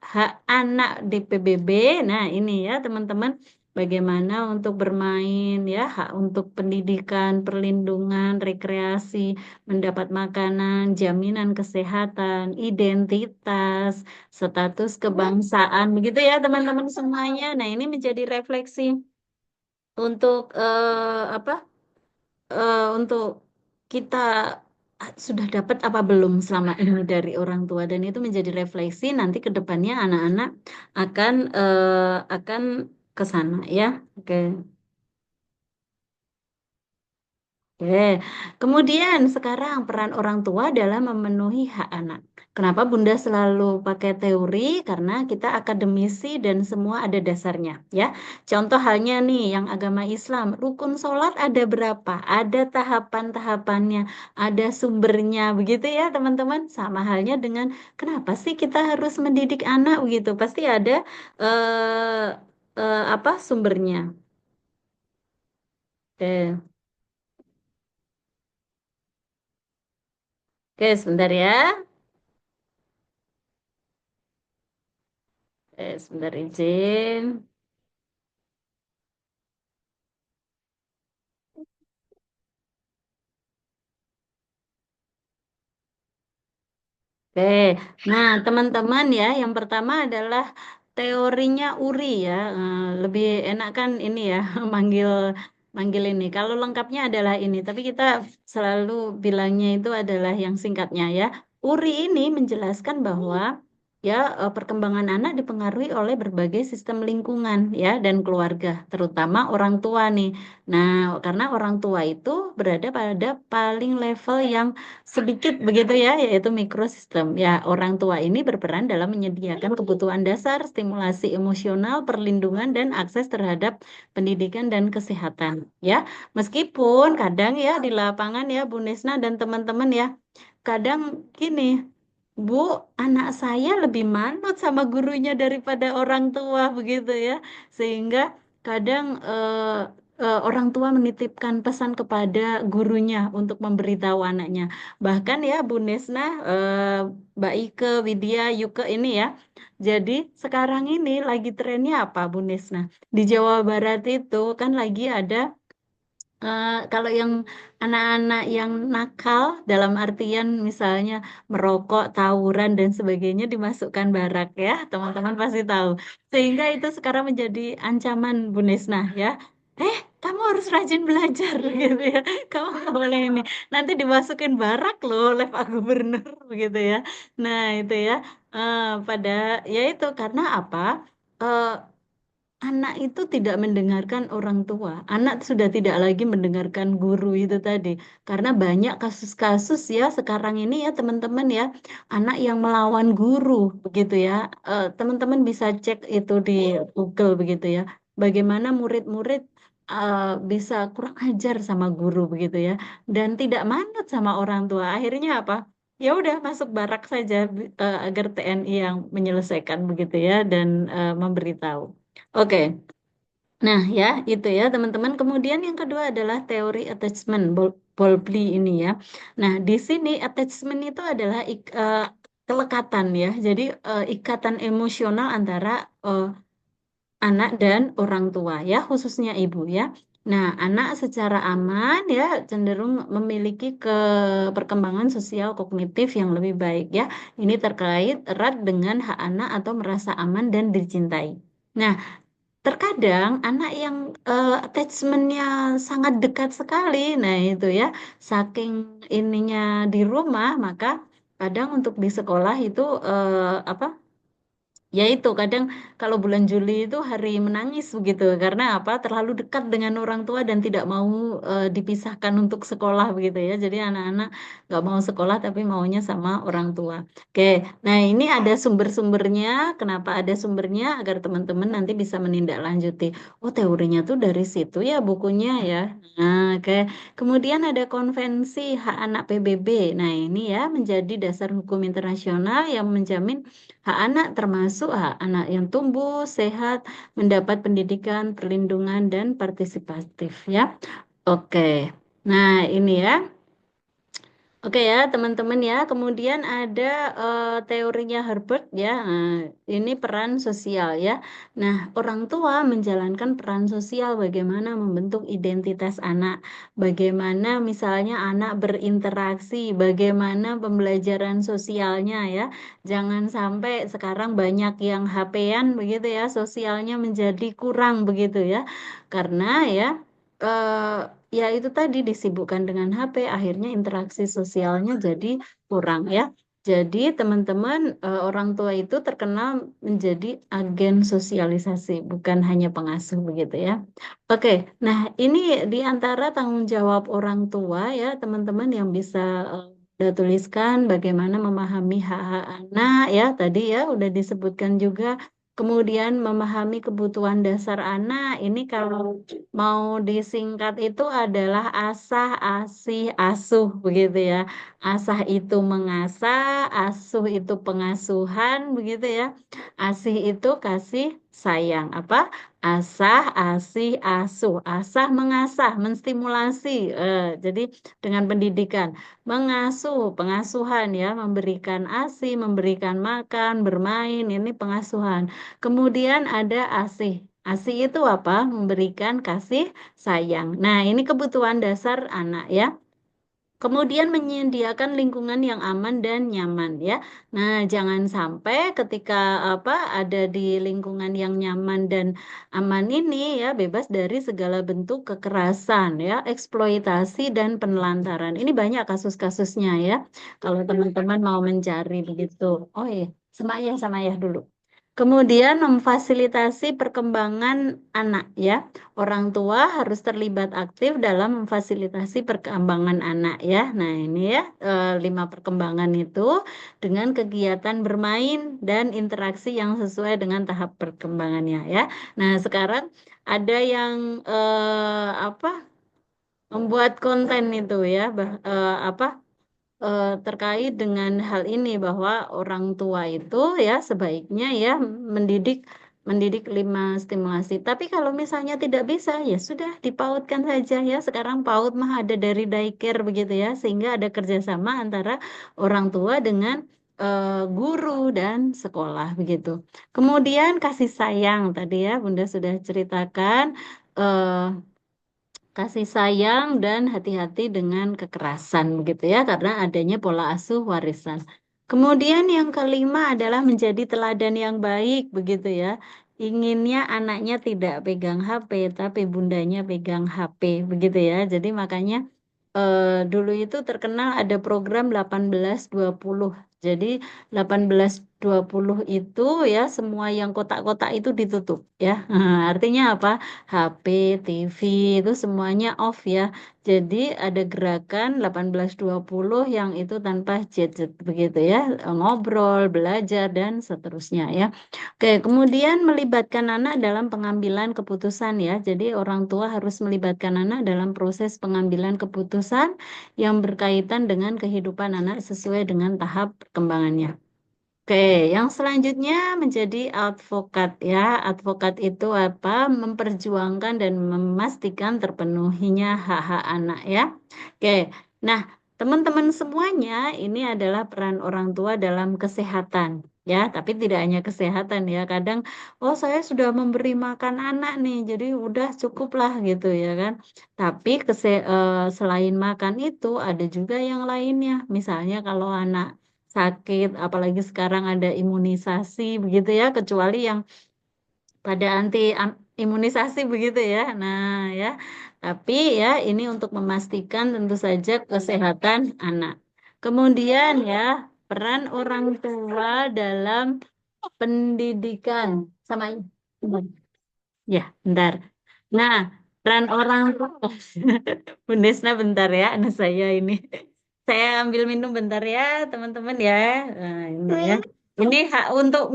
B: hak anak di PBB. Nah, ini ya teman-teman, bagaimana untuk bermain ya, hak untuk pendidikan, perlindungan, rekreasi, mendapat makanan, jaminan kesehatan, identitas, status kebangsaan, begitu ya teman-teman semuanya. Nah, ini menjadi refleksi untuk apa? Untuk kita sudah dapat apa belum selama ini dari orang tua, dan itu menjadi refleksi nanti ke depannya anak-anak akan ke sana ya. Oke. Oke, kemudian sekarang peran orang tua dalam memenuhi hak anak. Kenapa Bunda selalu pakai teori? Karena kita akademisi dan semua ada dasarnya, ya. Contoh halnya nih, yang agama Islam, rukun sholat ada berapa? Ada tahapan-tahapannya, ada sumbernya, begitu ya teman-teman. Sama halnya dengan kenapa sih kita harus mendidik anak begitu? Pasti ada apa sumbernya. Oke, oke sebentar ya. Sebentar izin. Oke, nah teman-teman ya, yang pertama adalah teorinya Uri ya. Lebih enak kan ini ya, manggil manggil ini. Kalau lengkapnya adalah ini, tapi kita selalu bilangnya itu adalah yang singkatnya ya. Uri ini menjelaskan bahwa ya perkembangan anak dipengaruhi oleh berbagai sistem lingkungan ya dan keluarga, terutama orang tua nih. Nah, karena orang tua itu berada pada paling level yang sedikit begitu ya, yaitu mikrosistem. Ya, orang tua ini berperan dalam menyediakan kebutuhan dasar, stimulasi emosional, perlindungan, dan akses terhadap pendidikan dan kesehatan. Ya, meskipun kadang ya di lapangan ya Bu Nesna dan teman-teman ya, kadang gini, Bu, anak saya lebih manut sama gurunya daripada orang tua begitu ya, sehingga kadang orang tua menitipkan pesan kepada gurunya untuk memberitahu anaknya. Bahkan ya Bu Nesna, Mbak Ike, Widya, Yuke ini ya. Jadi sekarang ini lagi trennya apa Bu Nesna? Di Jawa Barat itu kan lagi ada kalau yang anak-anak yang nakal dalam artian misalnya merokok, tawuran dan sebagainya dimasukkan barak ya, teman-teman pasti tahu. Sehingga itu sekarang menjadi ancaman Bu Nesna ya. Kamu harus rajin belajar gitu ya. Kamu nggak boleh ini. Nanti dimasukin barak loh oleh Pak Gubernur begitu ya. Nah, itu ya. Pada ya itu karena apa? Eh, Anak itu tidak mendengarkan orang tua. Anak sudah tidak lagi mendengarkan guru itu tadi. Karena banyak kasus-kasus ya sekarang ini ya teman-teman ya. Anak yang melawan guru begitu ya. Teman-teman bisa cek itu di Google begitu ya. Bagaimana murid-murid eh, bisa kurang ajar sama guru begitu ya. Dan tidak manut sama orang tua. Akhirnya apa? Ya udah masuk barak saja agar TNI yang menyelesaikan begitu ya dan memberitahu. Oke. Nah, ya, itu ya, teman-teman. Kemudian yang kedua adalah teori attachment, Bowlby ini ya. Nah, di sini attachment itu adalah kelekatan ya. Jadi, ikatan emosional antara eh, anak dan orang tua ya, khususnya ibu ya. Nah, anak secara aman ya cenderung memiliki perkembangan sosial kognitif yang lebih baik ya. Ini terkait erat dengan hak anak atau merasa aman dan dicintai. Nah, terkadang anak yang attachmentnya sangat dekat sekali, nah itu ya, saking ininya di rumah, maka kadang untuk di sekolah itu apa? Ya itu kadang kalau bulan Juli itu hari menangis begitu karena apa terlalu dekat dengan orang tua dan tidak mau dipisahkan untuk sekolah begitu ya. Jadi anak-anak nggak mau sekolah tapi maunya sama orang tua. Oke, nah ini ada sumber-sumbernya. Kenapa ada sumbernya? Agar teman-teman nanti bisa menindaklanjuti. Oh teorinya tuh dari situ ya bukunya ya. Nah, oke. Kemudian ada konvensi hak anak PBB. Nah ini ya menjadi dasar hukum internasional yang menjamin hak anak termasuk hak anak yang tumbuh, sehat, mendapat pendidikan, perlindungan, dan partisipatif ya. Oke. Nah, ini ya. Oke ya, teman-teman ya. Kemudian ada teorinya Herbert ya. Nah, ini peran sosial ya. Nah, orang tua menjalankan peran sosial bagaimana membentuk identitas anak, bagaimana misalnya anak berinteraksi, bagaimana pembelajaran sosialnya ya. Jangan sampai sekarang banyak yang HP-an begitu ya, sosialnya menjadi kurang begitu ya. Karena ya ya itu tadi disibukkan dengan HP, akhirnya interaksi sosialnya jadi kurang ya. Jadi teman-teman orang tua itu terkenal menjadi agen sosialisasi, bukan hanya pengasuh begitu ya. Oke, nah ini di antara tanggung jawab orang tua ya teman-teman yang bisa udah tuliskan bagaimana memahami hak-hak anak ya tadi ya udah disebutkan juga. Kemudian memahami kebutuhan dasar anak. Ini kalau mau disingkat itu adalah asah, asih, asuh begitu ya. Asah itu mengasah, asuh itu pengasuhan begitu ya. Asih itu kasih sayang. Apa? Asah, asih, asuh. Asah mengasah, menstimulasi. Jadi dengan pendidikan. Mengasuh, pengasuhan ya, memberikan ASI, memberikan makan, bermain, ini pengasuhan. Kemudian ada ASih. ASih itu apa? Memberikan kasih sayang. Nah, ini kebutuhan dasar anak ya. Kemudian menyediakan lingkungan yang aman dan nyaman ya. Nah, jangan sampai ketika apa ada di lingkungan yang nyaman dan aman ini ya bebas dari segala bentuk kekerasan ya, eksploitasi dan penelantaran. Ini banyak kasus-kasusnya ya. Kalau teman-teman mau mencari begitu. Oh iya, sama ayah dulu. Kemudian memfasilitasi perkembangan anak ya. Orang tua harus terlibat aktif dalam memfasilitasi perkembangan anak ya. Nah ini ya lima perkembangan itu dengan kegiatan bermain dan interaksi yang sesuai dengan tahap perkembangannya ya. Nah sekarang ada yang apa membuat konten itu ya, apa terkait dengan hal ini bahwa orang tua itu ya sebaiknya ya mendidik mendidik lima stimulasi. Tapi kalau misalnya tidak bisa ya sudah dipautkan saja ya. Sekarang PAUD mah ada dari daycare begitu ya sehingga ada kerjasama antara orang tua dengan guru dan sekolah begitu. Kemudian kasih sayang tadi ya Bunda sudah ceritakan. eh, Kasih sayang dan hati-hati dengan kekerasan begitu ya karena adanya pola asuh warisan. Kemudian yang kelima adalah menjadi teladan yang baik begitu ya. Inginnya anaknya tidak pegang HP tapi bundanya pegang HP begitu ya. Jadi makanya dulu itu terkenal ada program 18-20. Jadi 18-20 itu ya semua yang kotak-kotak itu ditutup ya. Artinya apa? HP, TV itu semuanya off ya. Jadi ada gerakan 18-20 yang itu tanpa gadget begitu ya. Ngobrol, belajar dan seterusnya ya. Oke, kemudian melibatkan anak dalam pengambilan keputusan ya. Jadi orang tua harus melibatkan anak dalam proses pengambilan keputusan yang berkaitan dengan kehidupan anak sesuai dengan tahap perkembangannya. Oke, yang selanjutnya menjadi advokat ya. Advokat itu apa? Memperjuangkan dan memastikan terpenuhinya hak-hak anak ya. Oke, nah teman-teman semuanya ini adalah peran orang tua dalam kesehatan ya. Tapi tidak hanya kesehatan ya. Kadang, oh saya sudah memberi makan anak nih, jadi udah cukuplah gitu ya kan. Tapi selain makan itu ada juga yang lainnya. Misalnya kalau anak sakit, apalagi sekarang ada imunisasi begitu ya, kecuali yang pada imunisasi begitu ya. Nah, ya. Tapi ya ini untuk memastikan tentu saja kesehatan anak. Kemudian ya, peran orang tua dalam pendidikan sama ya, bentar. Nah, peran orang tua Bu Desna bentar ya, anak saya ini. Saya ambil minum bentar ya, teman-teman ya. Nah, ini ya. Ini hak untuk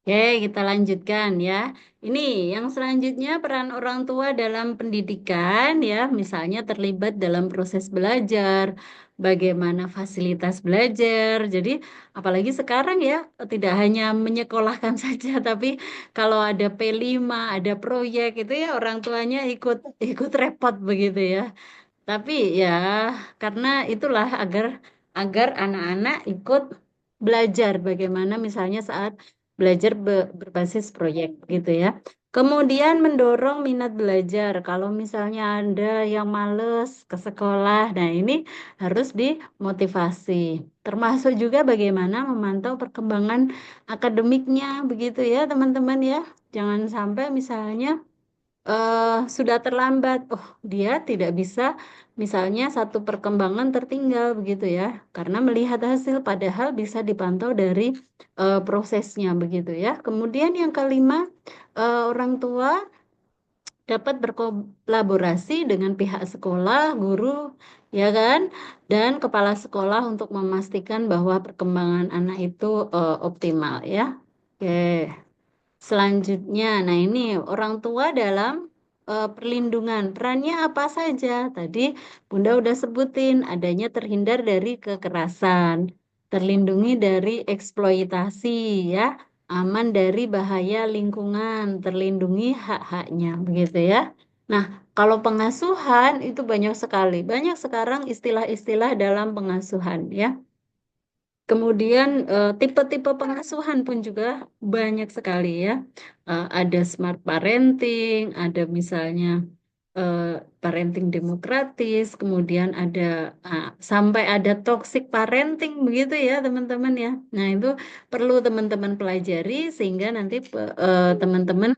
B: Oke, kita lanjutkan ya. Ini yang selanjutnya peran orang tua dalam pendidikan ya, misalnya terlibat dalam proses belajar, bagaimana fasilitas belajar. Jadi, apalagi sekarang ya, tidak hanya menyekolahkan saja, tapi kalau ada P5, ada proyek itu ya orang tuanya ikut ikut repot begitu ya. Tapi ya karena itulah agar agar anak-anak ikut belajar bagaimana misalnya saat belajar berbasis proyek gitu ya. Kemudian mendorong minat belajar. Kalau misalnya ada yang males ke sekolah, nah ini harus dimotivasi. Termasuk juga bagaimana memantau perkembangan akademiknya begitu ya teman-teman ya. Jangan sampai misalnya sudah terlambat. Oh, dia tidak bisa, misalnya satu perkembangan tertinggal begitu ya, karena melihat hasil, padahal bisa dipantau dari prosesnya begitu ya. Kemudian yang kelima, orang tua dapat berkolaborasi dengan pihak sekolah, guru, ya kan, dan kepala sekolah untuk memastikan bahwa perkembangan anak itu optimal ya. Oke. Selanjutnya, nah ini orang tua dalam perlindungan. Perannya apa saja? Tadi Bunda udah sebutin, adanya terhindar dari kekerasan, terlindungi dari eksploitasi ya, aman dari bahaya lingkungan, terlindungi hak-haknya, begitu ya. Nah, kalau pengasuhan itu banyak sekali. Banyak sekarang istilah-istilah dalam pengasuhan ya. Kemudian tipe-tipe pengasuhan pun juga banyak sekali ya. Ada smart parenting, ada misalnya eh, parenting demokratis, kemudian ada sampai ada toxic parenting begitu ya teman-teman ya. Nah itu perlu teman-teman pelajari sehingga nanti teman-teman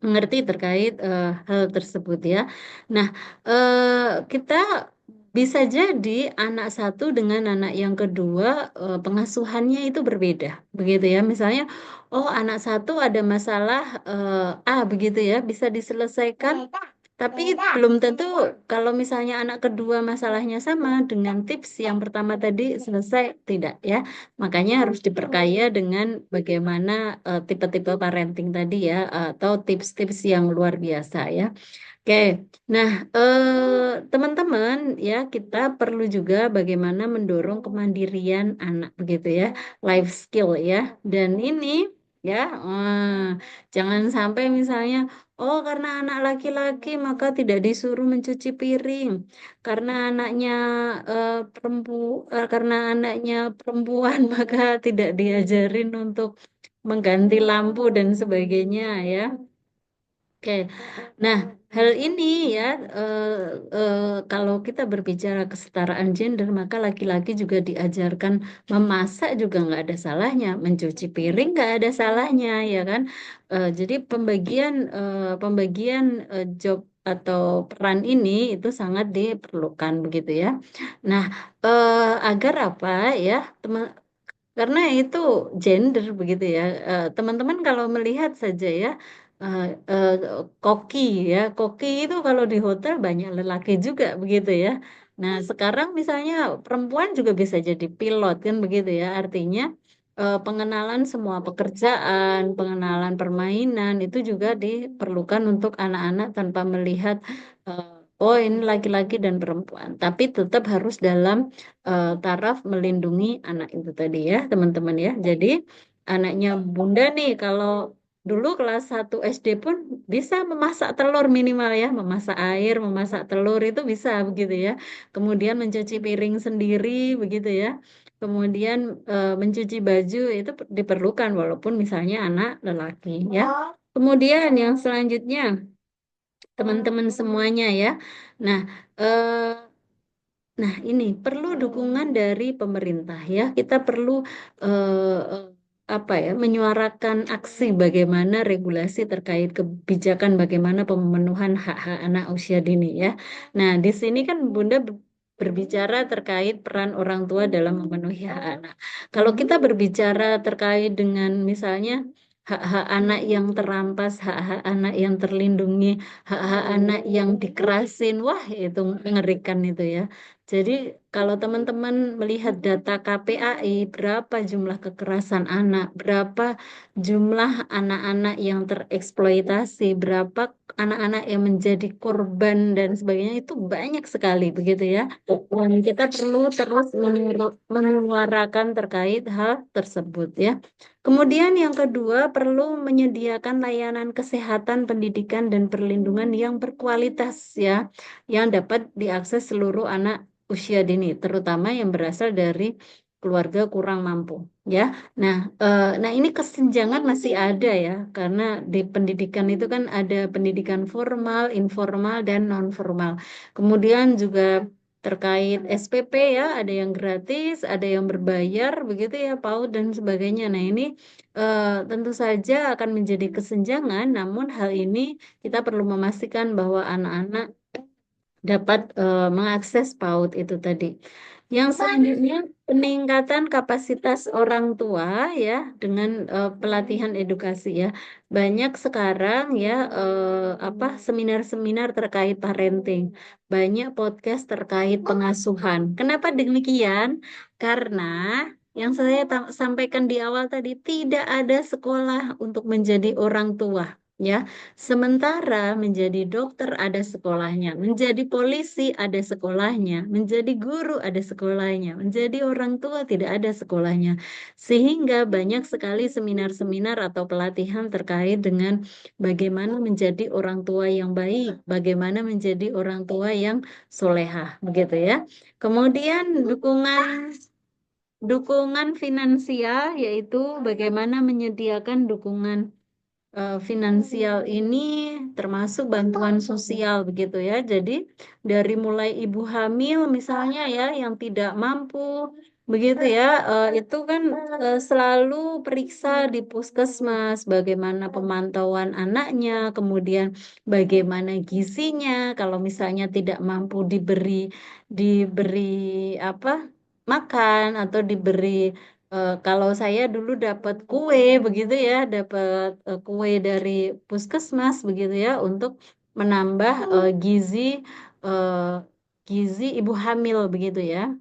B: mengerti terkait hal tersebut ya. Nah, kita bisa jadi anak satu dengan anak yang kedua pengasuhannya itu berbeda, begitu ya. Misalnya, oh anak satu ada masalah A begitu ya, bisa diselesaikan. Tapi belum tentu kalau misalnya anak kedua masalahnya sama dengan tips yang pertama tadi selesai, tidak ya. Makanya harus diperkaya dengan bagaimana tipe-tipe parenting tadi ya, atau tips-tips yang luar biasa ya. Oke, nah teman-teman ya kita perlu juga bagaimana mendorong kemandirian anak begitu ya, life skill ya. Dan ini ya, jangan sampai misalnya, oh karena anak laki-laki maka tidak disuruh mencuci piring, karena anaknya karena anaknya perempuan maka tidak diajarin untuk mengganti lampu dan sebagainya ya. Oke, nah hal ini ya, eh, kalau kita berbicara kesetaraan gender, maka laki-laki juga diajarkan memasak juga nggak ada salahnya, mencuci piring nggak ada salahnya, ya kan? Jadi pembagian job atau peran ini itu sangat diperlukan begitu ya. Nah, agar apa ya, teman? Karena itu gender begitu ya. Teman-teman kalau melihat saja ya, eh, eh, koki ya, koki itu kalau di hotel banyak lelaki juga begitu ya. Nah, sekarang misalnya perempuan juga bisa jadi pilot kan begitu ya. Artinya pengenalan semua pekerjaan, pengenalan permainan itu juga diperlukan untuk anak-anak tanpa melihat eh, oh ini laki-laki dan perempuan. Tapi tetap harus dalam taraf melindungi anak itu tadi ya, teman-teman ya. Jadi anaknya Bunda nih kalau dulu kelas 1 SD pun bisa memasak telur minimal ya, memasak air, memasak telur itu bisa begitu ya. Kemudian mencuci piring sendiri begitu ya. Kemudian mencuci baju itu diperlukan walaupun misalnya anak lelaki ya. Kemudian yang selanjutnya teman-teman semuanya ya. Nah, eh, Nah, ini perlu dukungan dari pemerintah ya. Kita perlu eh, apa ya, menyuarakan aksi bagaimana regulasi terkait kebijakan bagaimana pemenuhan hak-hak anak usia dini ya. Nah, di sini kan Bunda berbicara terkait peran orang tua dalam memenuhi hak anak. Kalau kita berbicara terkait dengan misalnya hak-hak anak yang terampas, hak-hak anak yang terlindungi, hak-hak anak yang dikerasin, wah itu mengerikan itu ya. Jadi kalau teman-teman melihat data KPAI, berapa jumlah kekerasan anak, berapa jumlah anak-anak yang tereksploitasi, berapa anak-anak yang menjadi korban dan sebagainya itu banyak sekali begitu ya. Dan kita perlu terus menyuarakan terkait hal tersebut ya. Kemudian yang kedua perlu menyediakan layanan kesehatan, pendidikan dan perlindungan yang berkualitas ya, yang dapat diakses seluruh anak usia dini, terutama yang berasal dari keluarga kurang mampu, ya. Nah, ini kesenjangan masih ada ya, karena di pendidikan itu kan ada pendidikan formal, informal, dan non formal. Kemudian juga terkait SPP ya, ada yang gratis, ada yang berbayar, begitu ya, PAUD dan sebagainya. Nah, ini tentu saja akan menjadi kesenjangan, namun hal ini kita perlu memastikan bahwa anak-anak dapat mengakses PAUD itu tadi. Yang selanjutnya peningkatan kapasitas orang tua ya dengan pelatihan edukasi ya. Banyak sekarang ya apa seminar-seminar terkait parenting, banyak podcast terkait pengasuhan. Kenapa demikian? Karena yang saya sampaikan di awal tadi tidak ada sekolah untuk menjadi orang tua. Ya, sementara menjadi dokter ada sekolahnya, menjadi polisi ada sekolahnya, menjadi guru ada sekolahnya, menjadi orang tua tidak ada sekolahnya. Sehingga banyak sekali seminar-seminar atau pelatihan terkait dengan bagaimana menjadi orang tua yang baik, bagaimana menjadi orang tua yang solehah, begitu ya. Kemudian dukungan dukungan finansial yaitu bagaimana menyediakan dukungan finansial ini termasuk bantuan sosial begitu ya. Jadi dari mulai ibu hamil misalnya ya yang tidak mampu begitu ya, itu kan selalu periksa di puskesmas bagaimana pemantauan anaknya, kemudian bagaimana gizinya kalau misalnya tidak mampu diberi apa makan atau diberi. Kalau saya dulu dapat kue begitu ya, dapat kue dari puskesmas begitu ya untuk menambah eh, gizi ibu hamil begitu ya.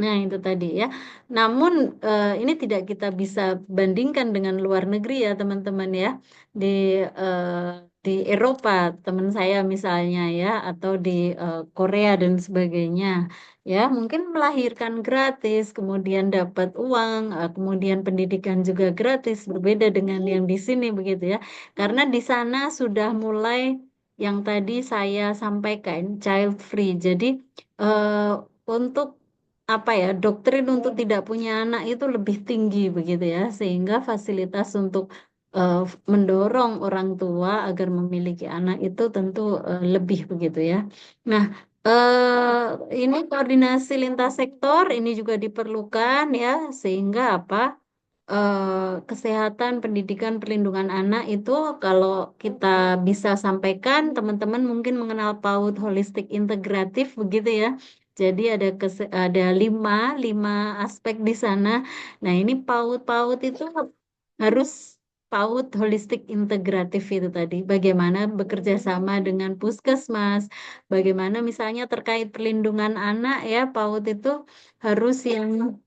B: Nah, itu tadi ya. Namun ini tidak kita bisa bandingkan dengan luar negeri ya, teman-teman ya. Di eh, di Eropa, teman saya misalnya ya, atau di Korea dan sebagainya. Ya, mungkin melahirkan gratis, kemudian dapat uang, kemudian pendidikan juga gratis, berbeda dengan yang di sini begitu ya. Karena di sana sudah mulai yang tadi saya sampaikan, child free. Jadi eh, untuk apa ya, doktrin untuk tidak punya anak itu lebih tinggi begitu ya, sehingga fasilitas untuk mendorong orang tua agar memiliki anak itu tentu lebih begitu ya. Nah, ini koordinasi lintas sektor ini juga diperlukan ya, sehingga apa? Kesehatan, pendidikan, perlindungan anak itu kalau kita bisa sampaikan, teman-teman mungkin mengenal PAUD holistik integratif begitu ya. Jadi ada lima aspek di sana. Nah ini PAUD itu harus PAUD holistik integratif itu tadi. Bagaimana bekerja sama dengan puskesmas, bagaimana misalnya terkait perlindungan anak ya, PAUD itu harus yang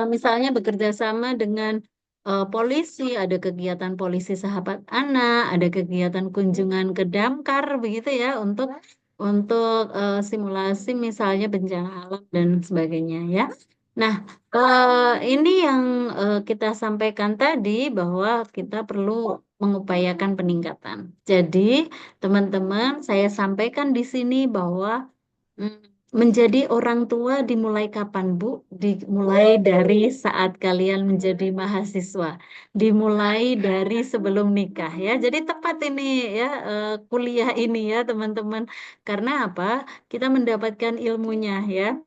B: misalnya bekerja sama dengan polisi, ada kegiatan polisi sahabat anak, ada kegiatan kunjungan ke damkar begitu ya simulasi misalnya bencana alam dan sebagainya ya. Nah, ini yang kita sampaikan tadi bahwa kita perlu mengupayakan peningkatan. Jadi, teman-teman, saya sampaikan di sini bahwa Hmm, menjadi orang tua dimulai kapan, Bu? Dimulai dari saat kalian menjadi mahasiswa, dimulai dari sebelum nikah ya. Jadi tepat ini ya kuliah ini ya teman-teman. Karena apa? Kita mendapatkan ilmunya ya.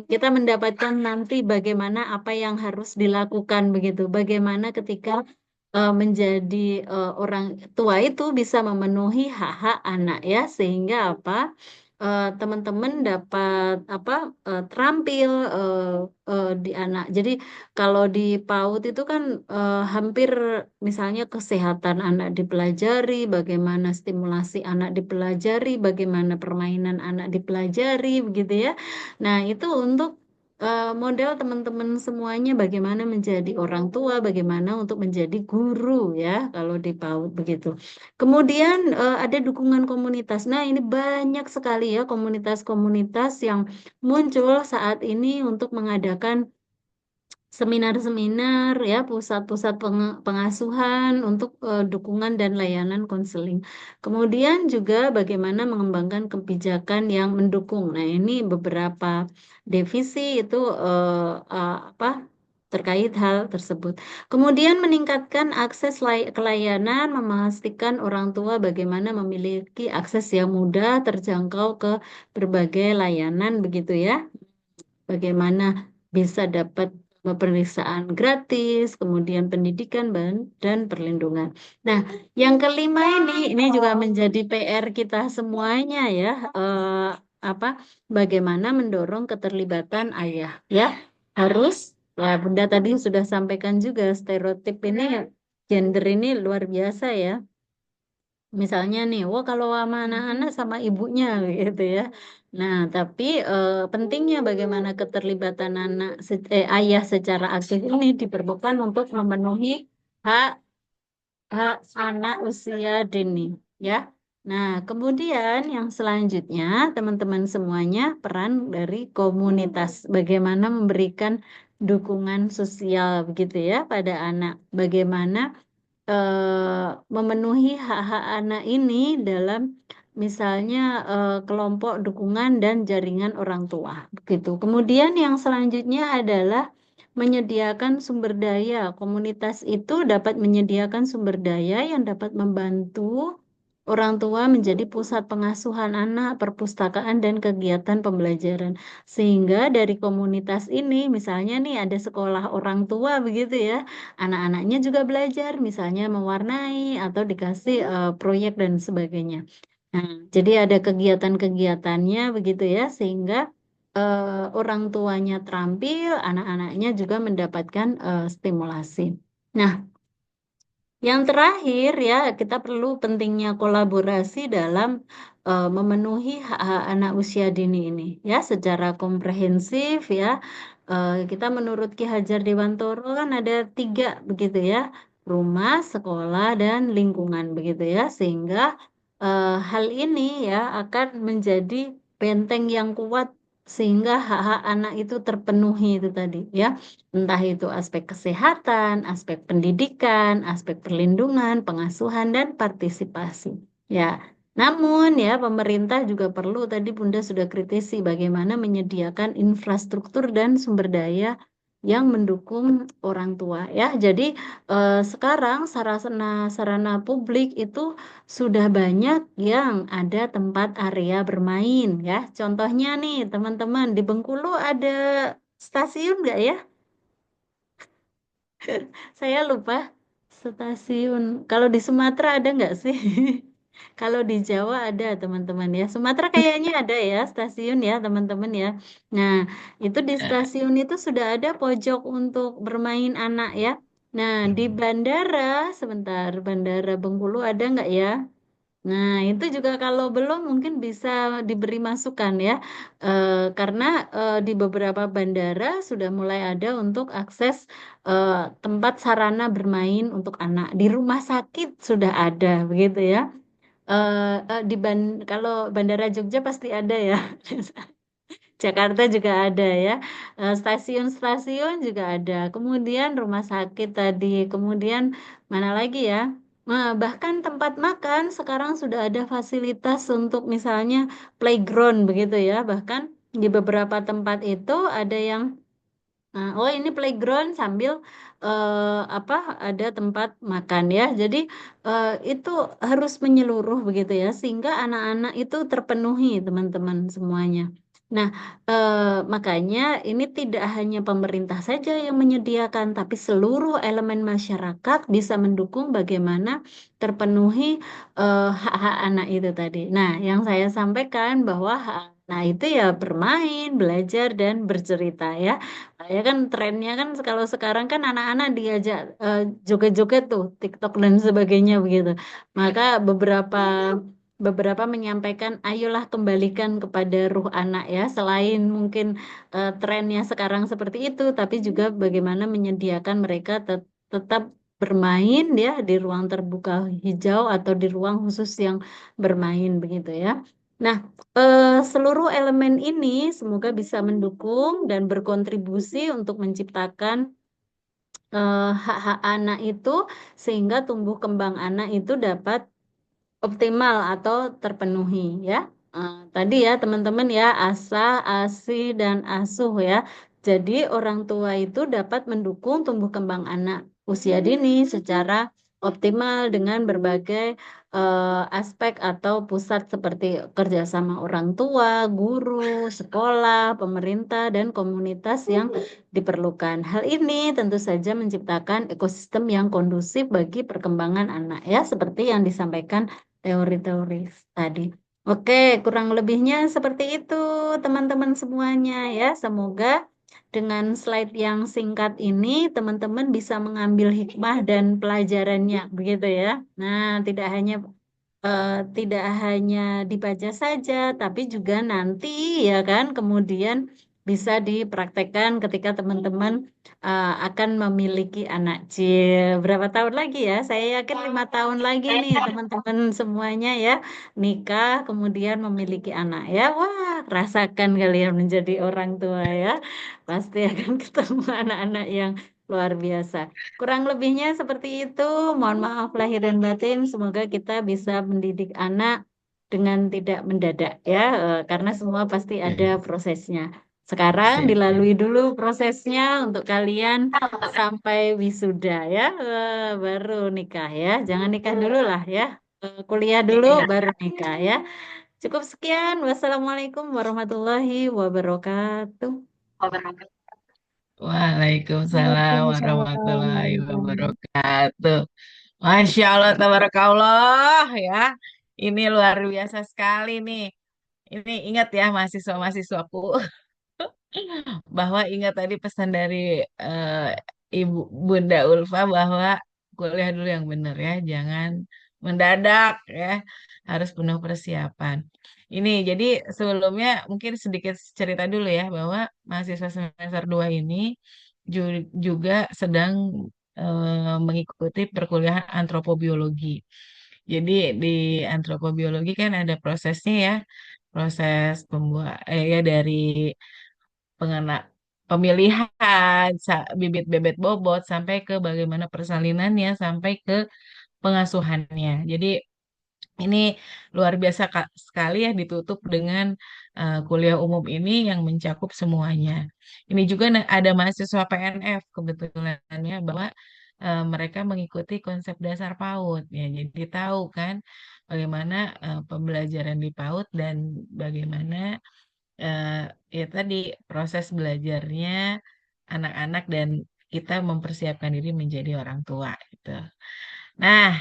B: Kita mendapatkan nanti bagaimana apa yang harus dilakukan begitu. Bagaimana ketika menjadi orang tua itu bisa memenuhi hak-hak anak ya, sehingga apa? Teman-teman dapat apa terampil di anak. Jadi kalau di PAUD itu kan hampir misalnya kesehatan anak dipelajari, bagaimana stimulasi anak dipelajari, bagaimana permainan anak dipelajari, begitu ya. Nah itu untuk model teman-teman semuanya bagaimana menjadi orang tua, bagaimana untuk menjadi guru ya kalau di PAUD begitu. Kemudian ada dukungan komunitas. Nah, ini banyak sekali ya komunitas-komunitas yang muncul saat ini untuk mengadakan seminar-seminar ya, pusat-pusat pengasuhan untuk dukungan dan layanan konseling. Kemudian juga bagaimana mengembangkan kebijakan yang mendukung. Nah, ini beberapa divisi itu apa terkait hal tersebut. Kemudian meningkatkan akses kelayanan, memastikan orang tua bagaimana memiliki akses yang mudah terjangkau ke berbagai layanan begitu ya. Bagaimana bisa dapat pemeriksaan gratis, kemudian pendidikan dan perlindungan. Nah, yang kelima ini juga menjadi PR kita semuanya ya. Apa bagaimana mendorong keterlibatan ayah ya. Harus ya Bunda tadi sudah sampaikan juga stereotip ini gender ini luar biasa ya. Misalnya nih, wah kalau sama anak-anak sama ibunya gitu ya. Nah, tapi pentingnya bagaimana keterlibatan ayah secara aktif ini diperlukan untuk memenuhi hak hak anak usia dini, ya. Nah, kemudian yang selanjutnya, teman-teman semuanya peran dari komunitas, bagaimana memberikan dukungan sosial begitu ya pada anak, bagaimana memenuhi hak-hak anak ini dalam misalnya kelompok dukungan dan jaringan orang tua begitu. Kemudian yang selanjutnya adalah menyediakan sumber daya. Komunitas itu dapat menyediakan sumber daya yang dapat membantu orang tua menjadi pusat pengasuhan anak, perpustakaan dan kegiatan pembelajaran. Sehingga dari komunitas ini misalnya nih ada sekolah orang tua begitu ya. Anak-anaknya juga belajar, misalnya mewarnai atau dikasih proyek dan sebagainya. Nah, jadi ada kegiatan-kegiatannya begitu ya, sehingga orang tuanya terampil, anak-anaknya juga mendapatkan stimulasi. Nah, yang terakhir ya, kita perlu pentingnya kolaborasi dalam memenuhi hak-hak anak usia dini ini ya secara komprehensif ya. Kita menurut Ki Hajar Dewantoro kan ada tiga begitu ya, rumah, sekolah, dan lingkungan begitu ya, sehingga hal ini ya akan menjadi benteng yang kuat sehingga hak-hak anak itu terpenuhi itu tadi ya. Entah itu aspek kesehatan, aspek pendidikan, aspek perlindungan, pengasuhan, dan partisipasi. Ya, namun ya pemerintah juga perlu, tadi Bunda sudah kritisi bagaimana menyediakan infrastruktur dan sumber daya yang mendukung orang tua ya. Jadi sekarang sarana-sarana publik itu sudah banyak yang ada tempat area bermain ya. Contohnya nih teman-teman di Bengkulu ada stasiun nggak ya? Saya lupa stasiun. Kalau di Sumatera ada nggak sih? Kalau di Jawa ada teman-teman ya. Sumatera kayaknya ada ya stasiun ya teman-teman ya. Nah, itu di stasiun itu sudah ada pojok untuk bermain anak ya. Nah, di bandara, sebentar, Bandara Bengkulu ada nggak ya? Nah, itu juga kalau belum mungkin bisa diberi masukan ya. Karena di beberapa bandara sudah mulai ada untuk akses eh, tempat sarana bermain untuk anak. Di rumah sakit sudah ada, begitu ya. Kalau Bandara Jogja pasti ada ya. Jakarta juga ada ya. Stasiun-stasiun juga ada. Kemudian rumah sakit tadi. Kemudian mana lagi ya? Nah, bahkan tempat makan sekarang sudah ada fasilitas untuk misalnya playground begitu ya. Bahkan di beberapa tempat itu ada yang oh ini playground sambil apa ada tempat makan ya. Jadi itu harus menyeluruh begitu ya sehingga anak-anak itu terpenuhi teman-teman semuanya. Nah, makanya ini tidak hanya pemerintah saja yang menyediakan, tapi seluruh elemen masyarakat bisa mendukung bagaimana terpenuhi hak-hak anak itu tadi. Nah, yang saya sampaikan bahwa hak anak itu ya bermain, belajar, dan bercerita ya. Ya kan trennya kan kalau sekarang kan anak-anak diajak joget-joget tuh TikTok dan sebagainya begitu. Maka beberapa beberapa menyampaikan ayolah kembalikan kepada ruh anak ya. Selain mungkin trennya sekarang seperti itu, tapi juga bagaimana menyediakan mereka tetap bermain ya di ruang terbuka hijau atau di ruang khusus yang bermain begitu ya. Nah, seluruh elemen ini semoga bisa mendukung dan berkontribusi untuk menciptakan hak-hak anak itu sehingga tumbuh kembang anak itu dapat optimal atau terpenuhi ya. Tadi ya teman-teman ya asah, asi dan asuh ya. Jadi orang tua itu dapat mendukung tumbuh kembang anak usia dini secara optimal dengan berbagai aspek atau pusat seperti kerjasama orang tua, guru, sekolah, pemerintah, dan komunitas yang diperlukan. Hal ini tentu saja menciptakan ekosistem yang kondusif bagi perkembangan anak ya, seperti yang disampaikan teori-teori tadi. Oke, kurang lebihnya seperti itu, teman-teman semuanya ya. Semoga dengan slide yang singkat ini, teman-teman bisa mengambil hikmah dan pelajarannya, begitu ya. Nah, tidak hanya dibaca saja, tapi juga nanti ya kan, kemudian bisa dipraktekkan ketika teman-teman akan memiliki anak cil. Berapa tahun lagi ya? Saya yakin 5 tahun lagi nih teman-teman semuanya ya nikah kemudian memiliki anak ya. Wah, rasakan kalian menjadi orang tua ya. Pasti akan ketemu anak-anak yang luar biasa. Kurang lebihnya seperti itu. Mohon maaf lahir dan batin. Semoga kita bisa mendidik anak dengan tidak mendadak ya, karena semua pasti ada
A: Oke,
B: prosesnya. Sekarang
A: sip.
B: dilalui dulu prosesnya untuk kalian sampai wisuda ya, baru nikah ya. Jangan nikah dulu lah ya. Kuliah dulu
A: Iya.
B: baru nikah ya. Cukup sekian. Wassalamualaikum warahmatullahi wabarakatuh.
A: Waalaikumsalam warahmatullahi
B: Waalaikumsalam.
A: wabarakatuh. Masya Allah, tabarakallah ya. Ini luar biasa sekali nih. Ini ingat ya mahasiswa-mahasiswaku bahwa ingat tadi pesan dari eh, Ibu Bunda Ulfa bahwa kuliah dulu yang benar ya, jangan mendadak ya, harus penuh persiapan. Ini jadi sebelumnya mungkin sedikit cerita dulu ya bahwa mahasiswa semester 2 ini juga sedang mengikuti perkuliahan antropobiologi. Jadi di antropobiologi kan ada prosesnya ya, proses pembuat ya dari pengena pemilihan bibit bebet bobot sampai ke bagaimana persalinannya sampai ke pengasuhannya. Jadi ini luar biasa sekali ya ditutup dengan kuliah umum ini yang mencakup semuanya. Ini juga ada mahasiswa PNF kebetulannya bahwa mereka mengikuti konsep dasar PAUD ya. Jadi tahu kan bagaimana pembelajaran di PAUD dan bagaimana eh, ya tadi proses belajarnya anak-anak dan kita mempersiapkan diri menjadi orang tua gitu. Nah,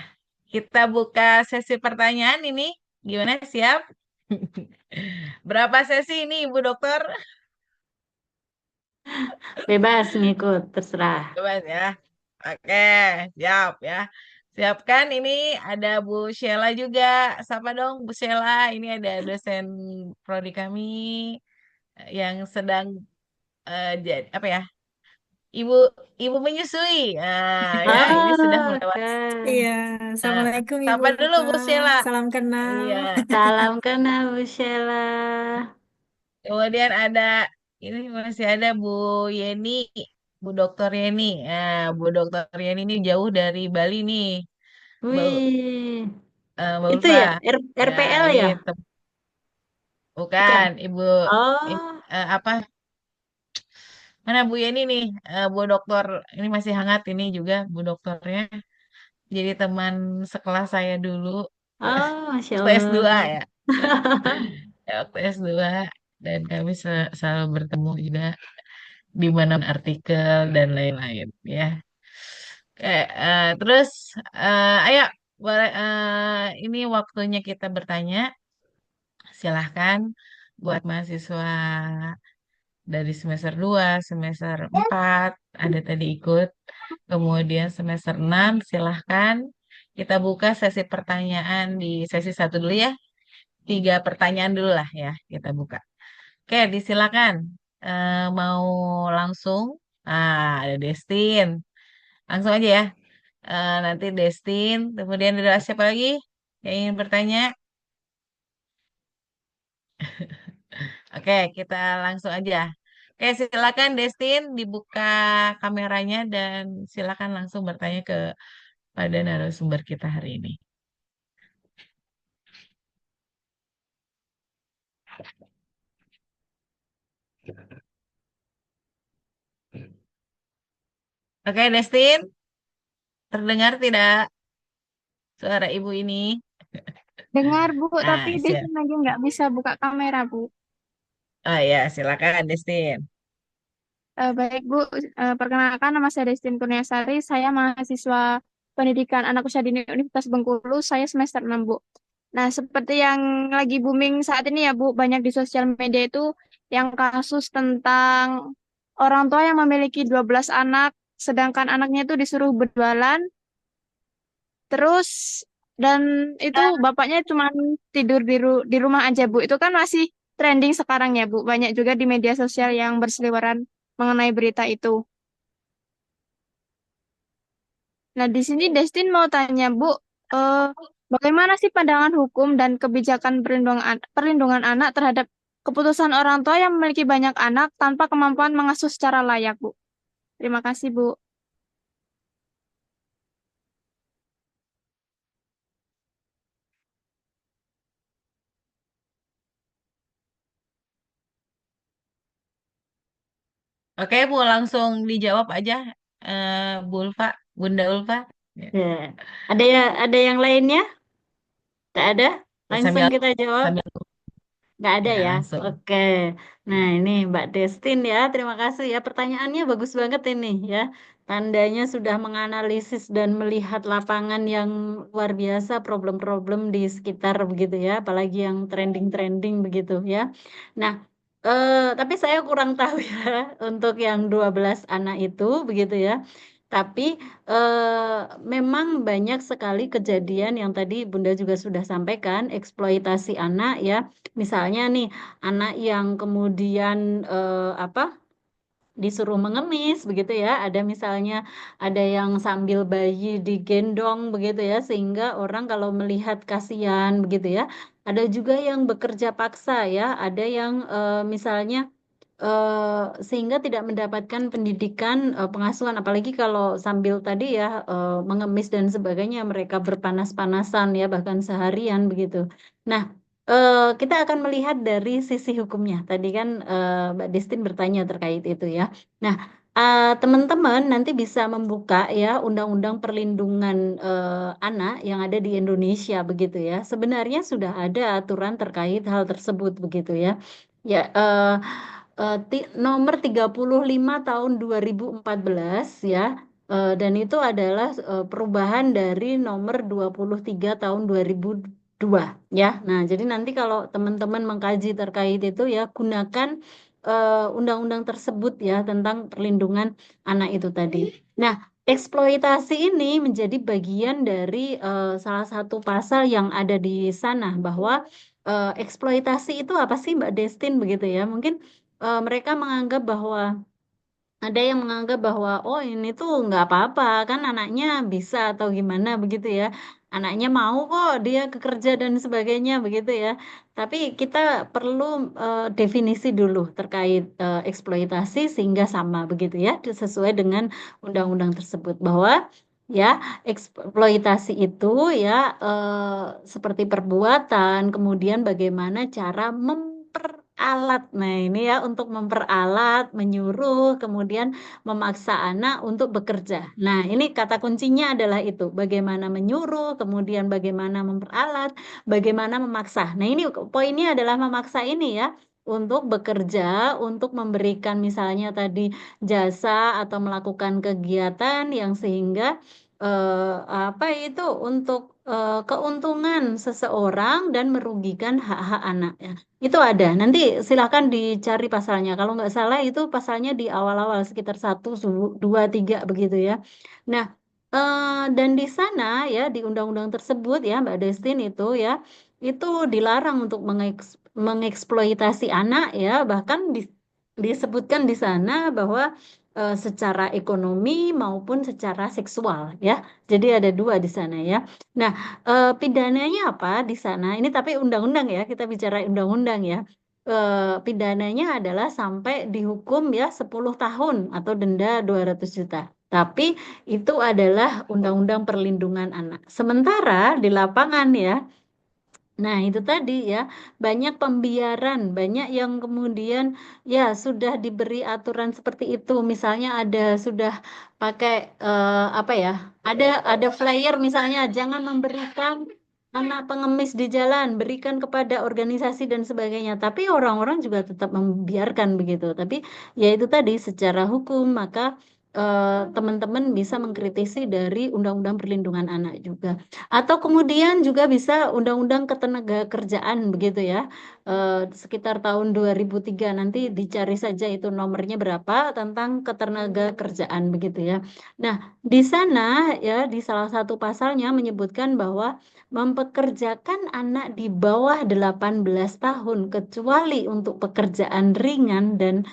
A: kita buka sesi pertanyaan ini. Gimana, siap? Berapa sesi ini, Ibu Dokter?
B: Bebas ngikut, terserah.
A: Bebas ya. Oke, siap ya. Siapkan ini ada Bu Sheila juga. Sapa dong Bu Sheila. Ini ada dosen prodi kami yang sedang jadi apa ya? Ibu ibu menyusui. Ya, ini sudah
B: Oh,
A: melewati.
B: oke.
C: Iya,
A: Nah,
C: Assalamualaikum Ibu
A: sapa dulu
C: Ulfa.
A: Bu Sheila.
C: Salam kenal.
A: Iya.
B: Salam kenal Bu Sheila.
A: Kemudian ada ini masih ada Bu Yeni, Bu Dokter Yeni. Nah, Bu Dokter Yeni ini jauh dari Bali nih, Bu,
B: Wih,
A: Mbak
B: itu
A: Ulfa.
B: ya,
A: Ya,
B: RPL
A: ini
B: ya? Bukan.
A: bukan Ibu
B: Oh,
A: apa? Mana Bu Yeni nih? Bu Dokter ini masih hangat ini juga Bu Dokternya. Jadi teman sekelas saya dulu
B: oh, Masya
A: waktu S2
B: Allah.
A: ya. Ya, waktu S2 dan kami selalu bertemu juga di mana artikel dan lain-lain ya. Terus ayo boleh ini waktunya kita bertanya. Silahkan buat mahasiswa dari semester 2 semester 4 ada tadi ikut. Kemudian semester 6 silahkan kita buka sesi pertanyaan di sesi satu dulu ya. 3 pertanyaan dulu lah ya kita buka. Oke, disilakan. Mau langsung? Ada Destin. Langsung aja ya. Nanti Destin, kemudian ada siapa lagi yang ingin bertanya? Oke, kita langsung aja. Oke, silakan Destin dibuka kameranya dan silakan langsung bertanya kepada narasumber kita hari ini. Oke, Destin, terdengar tidak suara ibu ini?
D: Dengar Bu, tapi
A: Ah, siap.
D: Destin lagi nggak bisa buka kamera Bu.
A: Oh ya, silakan Destin.
D: Baik Bu, perkenalkan nama saya Destin Kurniasari, saya mahasiswa pendidikan anak usia dini Universitas Bengkulu, saya semester 6 Bu. Nah, seperti yang lagi booming saat ini ya Bu, banyak di sosial media itu yang kasus tentang orang tua yang memiliki 12 anak, sedangkan anaknya itu disuruh berjualan, terus dan itu bapaknya cuma tidur di rumah aja Bu. Itu kan masih trending sekarang ya Bu. Banyak juga di media sosial yang berseliweran mengenai berita itu. Nah, di sini Destin mau tanya Bu, eh, bagaimana sih pandangan hukum dan kebijakan perlindungan anak terhadap keputusan orang tua yang memiliki banyak anak tanpa kemampuan mengasuh secara layak Bu? Terima kasih Bu.
A: Oke, Bu, langsung dijawab aja, Bu Ulfa, Bunda Ulfa. Ya.
B: ya. Ada yang lainnya? Tak ada? Langsung
A: Sambil
B: kita jawab.
A: sambil
B: Nggak ada
A: ya
B: ya?
A: langsung.
B: Oke. Nah, ini Mbak Destin ya. Terima kasih ya. Pertanyaannya bagus banget ini ya. Tandanya sudah menganalisis dan melihat lapangan yang luar biasa, problem-problem di sekitar begitu ya. Apalagi yang trending-trending begitu ya. Nah, tapi saya kurang tahu ya untuk yang 12 anak itu begitu ya. Tapi memang banyak sekali kejadian yang tadi Bunda juga sudah sampaikan, eksploitasi anak ya. Misalnya nih, anak yang kemudian apa disuruh mengemis begitu ya. Ada misalnya ada yang sambil bayi digendong begitu ya, sehingga orang kalau melihat kasihan begitu ya. Ada juga yang bekerja paksa ya. Ada yang misalnya sehingga tidak mendapatkan pendidikan pengasuhan, apalagi kalau sambil tadi ya mengemis dan sebagainya, mereka berpanas-panasan ya bahkan seharian begitu. Nah, kita akan melihat dari sisi hukumnya. Tadi kan Mbak Destin bertanya terkait itu ya. Nah, teman-teman nanti bisa membuka ya Undang-Undang Perlindungan Anak yang ada di Indonesia begitu ya. Sebenarnya sudah ada aturan terkait hal tersebut begitu ya. Ya, nomor 35 tahun 2014 ya. Dan itu adalah perubahan dari nomor 23 tahun 2002 ya. Nah, jadi nanti kalau teman-teman mengkaji terkait itu ya gunakan undang-undang tersebut ya tentang perlindungan anak itu tadi. Nah, eksploitasi ini menjadi bagian dari salah satu pasal yang ada di sana bahwa eksploitasi itu apa sih Mbak Destin begitu ya? Mungkin mereka menganggap bahwa ada yang menganggap bahwa oh ini tuh nggak apa-apa kan anaknya bisa atau gimana begitu ya. Anaknya mau kok dia kerja dan sebagainya begitu ya. Tapi kita perlu definisi dulu terkait eksploitasi sehingga sama begitu ya sesuai dengan undang-undang tersebut bahwa ya eksploitasi itu ya seperti perbuatan kemudian bagaimana cara memperalat. Nah, ini ya untuk memperalat, menyuruh, kemudian memaksa anak untuk bekerja. Nah, ini kata kuncinya adalah itu, bagaimana menyuruh, kemudian bagaimana memperalat, bagaimana memaksa. Nah, ini poinnya adalah memaksa ini ya. Untuk bekerja, untuk memberikan misalnya tadi jasa atau melakukan kegiatan yang sehingga apa itu untuk keuntungan seseorang dan merugikan hak-hak anak ya. Itu ada. Nanti silahkan dicari pasalnya. Kalau nggak salah itu pasalnya di awal-awal sekitar 1, 2, 3 begitu ya. Nah, dan di sana ya di undang-undang tersebut ya Mbak Destin itu ya itu dilarang untuk mengeksploitasi anak ya. Bahkan disebutkan di sana bahwa secara ekonomi maupun secara seksual ya. Jadi ada dua di sana ya. Nah, pidananya apa di sana? Ini tapi undang-undang ya, kita bicara undang-undang ya. Pidananya adalah sampai dihukum ya 10 tahun atau denda 200 juta. Tapi itu adalah undang-undang perlindungan anak. Sementara di lapangan ya, nah, itu tadi ya, banyak pembiaran, banyak yang kemudian ya sudah diberi aturan seperti itu. Misalnya ada sudah pakai apa ya? Ada flyer misalnya jangan memberikan anak pengemis di jalan, berikan kepada organisasi dan sebagainya. Tapi orang-orang juga tetap membiarkan begitu. Tapi ya itu tadi secara hukum maka teman-teman bisa mengkritisi dari Undang-Undang Perlindungan Anak juga. Atau kemudian juga bisa undang-undang ketenagakerjaan begitu ya. Sekitar tahun 2003 nanti dicari saja itu nomornya berapa tentang ketenagakerjaan begitu ya. Nah, di sana ya di salah satu pasalnya menyebutkan bahwa mempekerjakan anak di bawah 18 tahun kecuali untuk pekerjaan ringan dan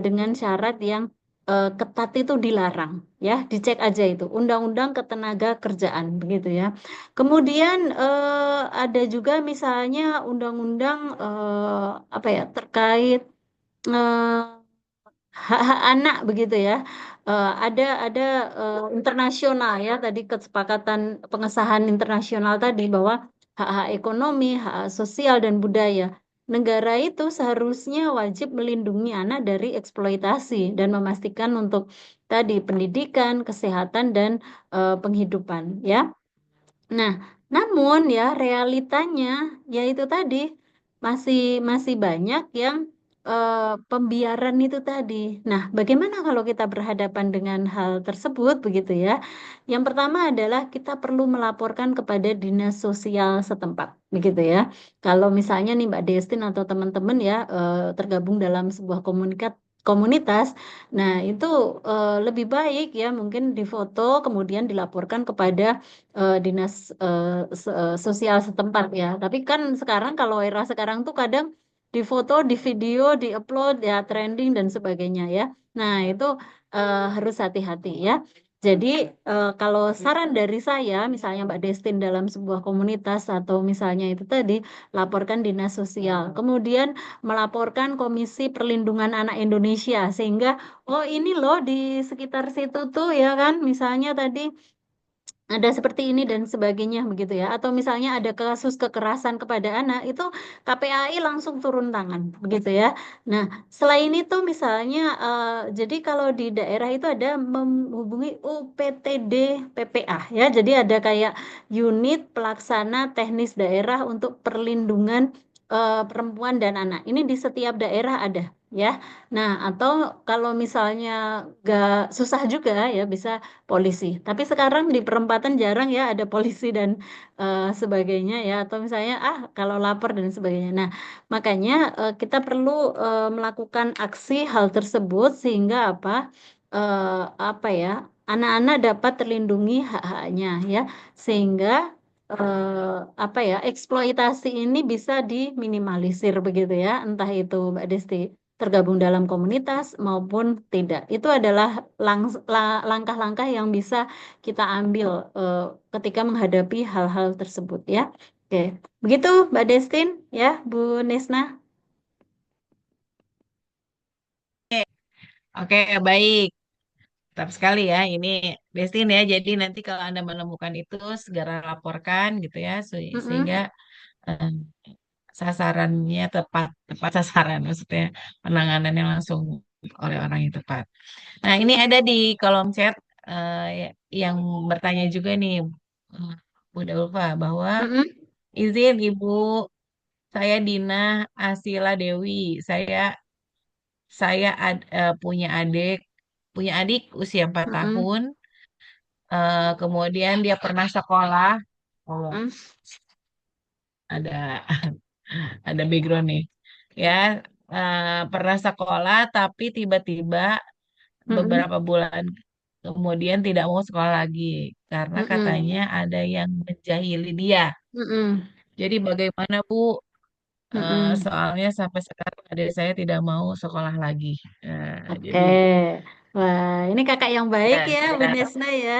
B: dengan syarat yang ketat itu dilarang ya dicek aja itu Undang-Undang Ketenagakerjaan begitu ya. Kemudian ada juga misalnya undang-undang apa ya terkait eh, hak-hak anak begitu ya. Ada internasional ya tadi kesepakatan pengesahan internasional tadi bahwa hak-hak ekonomi, hak sosial dan budaya. Negara itu seharusnya wajib melindungi anak dari eksploitasi dan memastikan untuk tadi pendidikan, kesehatan dan penghidupan ya. Nah, namun ya realitanya yaitu tadi masih masih banyak yang pembiaran itu tadi. Nah, bagaimana kalau kita berhadapan dengan hal tersebut begitu ya? Yang pertama adalah kita perlu melaporkan kepada dinas sosial setempat, begitu ya. Kalau misalnya nih Mbak Destin atau teman-teman ya tergabung dalam sebuah komunitas. Nah, itu lebih baik ya mungkin difoto kemudian dilaporkan kepada dinas sosial setempat ya. Tapi kan sekarang kalau era sekarang tuh kadang difoto, di video, diupload ya trending dan sebagainya ya. Nah, itu harus hati-hati ya. Jadi kalau saran dari saya, misalnya Mbak Destin dalam sebuah komunitas atau misalnya itu tadi, laporkan dinas sosial. Kemudian melaporkan Komisi Perlindungan Anak Indonesia sehingga oh ini loh di sekitar situ tuh ya kan, misalnya tadi ada seperti ini dan sebagainya begitu ya. Atau misalnya ada kasus kekerasan kepada anak itu KPAI langsung turun tangan begitu ya. Nah, selain itu misalnya jadi kalau di daerah itu ada menghubungi UPTD PPA ya. Jadi ada kayak unit pelaksana teknis daerah untuk perlindungan perempuan dan anak. Ini di setiap daerah ada ya. Nah, atau kalau misalnya gak susah juga ya bisa polisi. Tapi sekarang di perempatan jarang ya ada polisi dan sebagainya ya. Atau misalnya kalau lapor dan sebagainya. Nah, makanya kita perlu melakukan aksi hal tersebut sehingga apa ya, anak-anak dapat terlindungi hak-haknya ya, sehingga apa ya, eksploitasi ini bisa diminimalisir begitu ya. Entah itu Mbak Desti tergabung dalam komunitas maupun tidak. Itu adalah langkah-langkah yang bisa kita ambil ketika menghadapi hal-hal tersebut ya. Oke, begitu Mbak Destin ya, Bu Nesna.
A: Oke, baik. Tetap sekali ya, ini Destin ya. Jadi nanti kalau Anda menemukan itu segera laporkan gitu ya, sehingga
B: Mm-mm,
A: eh, sasarannya tepat, tepat sasaran maksudnya penanganannya langsung oleh orang yang tepat. Nah, ini ada di kolom chat yang bertanya juga nih, eh, Bunda Ulfa, bahwa
B: mm-mm,
A: izin Ibu, saya Dina Asila Dewi, saya punya adik usia 4
B: mm-mm,
A: tahun, kemudian dia pernah sekolah. Oh,
B: mm-mm,
A: ada ada background nih. Ya, pernah sekolah tapi tiba-tiba
B: mm-mm,
A: beberapa bulan kemudian tidak mau sekolah lagi karena
B: mm-mm,
A: katanya ada yang menjahili dia.
B: mm-mm,
A: Jadi bagaimana Bu?
B: mm-mm.
A: Soalnya sampai sekarang adik saya tidak mau sekolah lagi.
B: Oke.
A: Jadi
B: Wah, ini kakak yang baik
A: ya
B: ya, Bu
A: siap.
B: Nesna ya.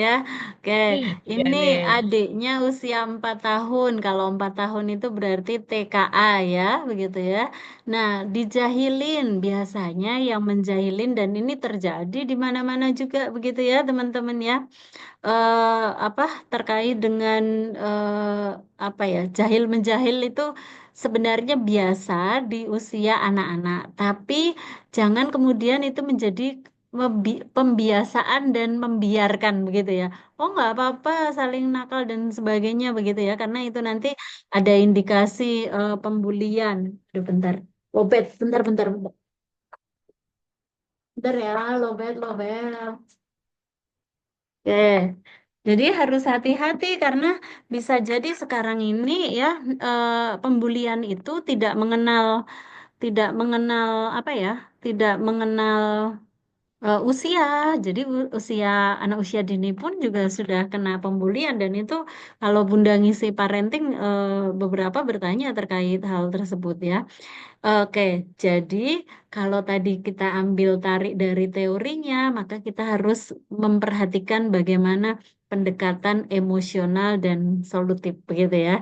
B: Ya, oke.
A: Ya
B: Ini
A: nih.
B: adiknya usia 4 tahun. Kalau 4 tahun itu berarti TKA ya, begitu ya. Nah, dijahilin biasanya yang menjahilin dan ini terjadi di mana-mana juga begitu ya, teman-teman ya. Apa terkait dengan apa ya, jahil menjahil itu sebenarnya biasa di usia anak-anak, tapi jangan kemudian itu menjadi pembiasaan dan membiarkan begitu ya. Oh nggak apa-apa saling nakal dan sebagainya begitu ya, karena itu nanti ada indikasi pembulian. Aduh, bentar, lobet, bentar, bentar ya, lobet. Oke, jadi harus hati-hati karena bisa jadi sekarang ini ya pembulian itu tidak mengenal apa ya, tidak mengenal usia. Jadi usia anak usia dini pun juga sudah kena pembulian dan itu kalau Bunda ngisi parenting beberapa bertanya terkait hal tersebut ya. Oke, jadi kalau tadi kita ambil tarik dari teorinya, maka kita harus memperhatikan bagaimana pendekatan emosional dan solutif, begitu ya.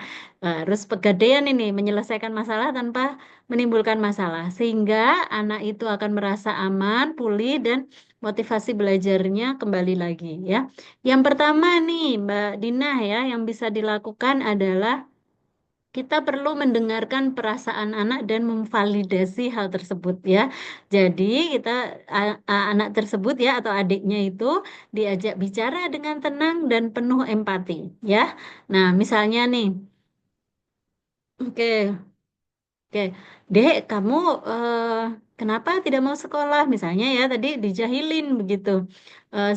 B: Harus pegadaian ini menyelesaikan masalah tanpa menimbulkan masalah, sehingga anak itu akan merasa aman, pulih, dan motivasi belajarnya kembali lagi ya. Yang pertama nih, Mbak Dina ya, yang bisa dilakukan adalah kita perlu mendengarkan perasaan anak dan memvalidasi hal tersebut ya. Jadi kita anak tersebut ya atau adiknya itu diajak bicara dengan tenang dan penuh empati ya. Nah, misalnya nih, oke, oke, Dek, kamu kenapa tidak mau sekolah? Misalnya ya tadi dijahilin begitu.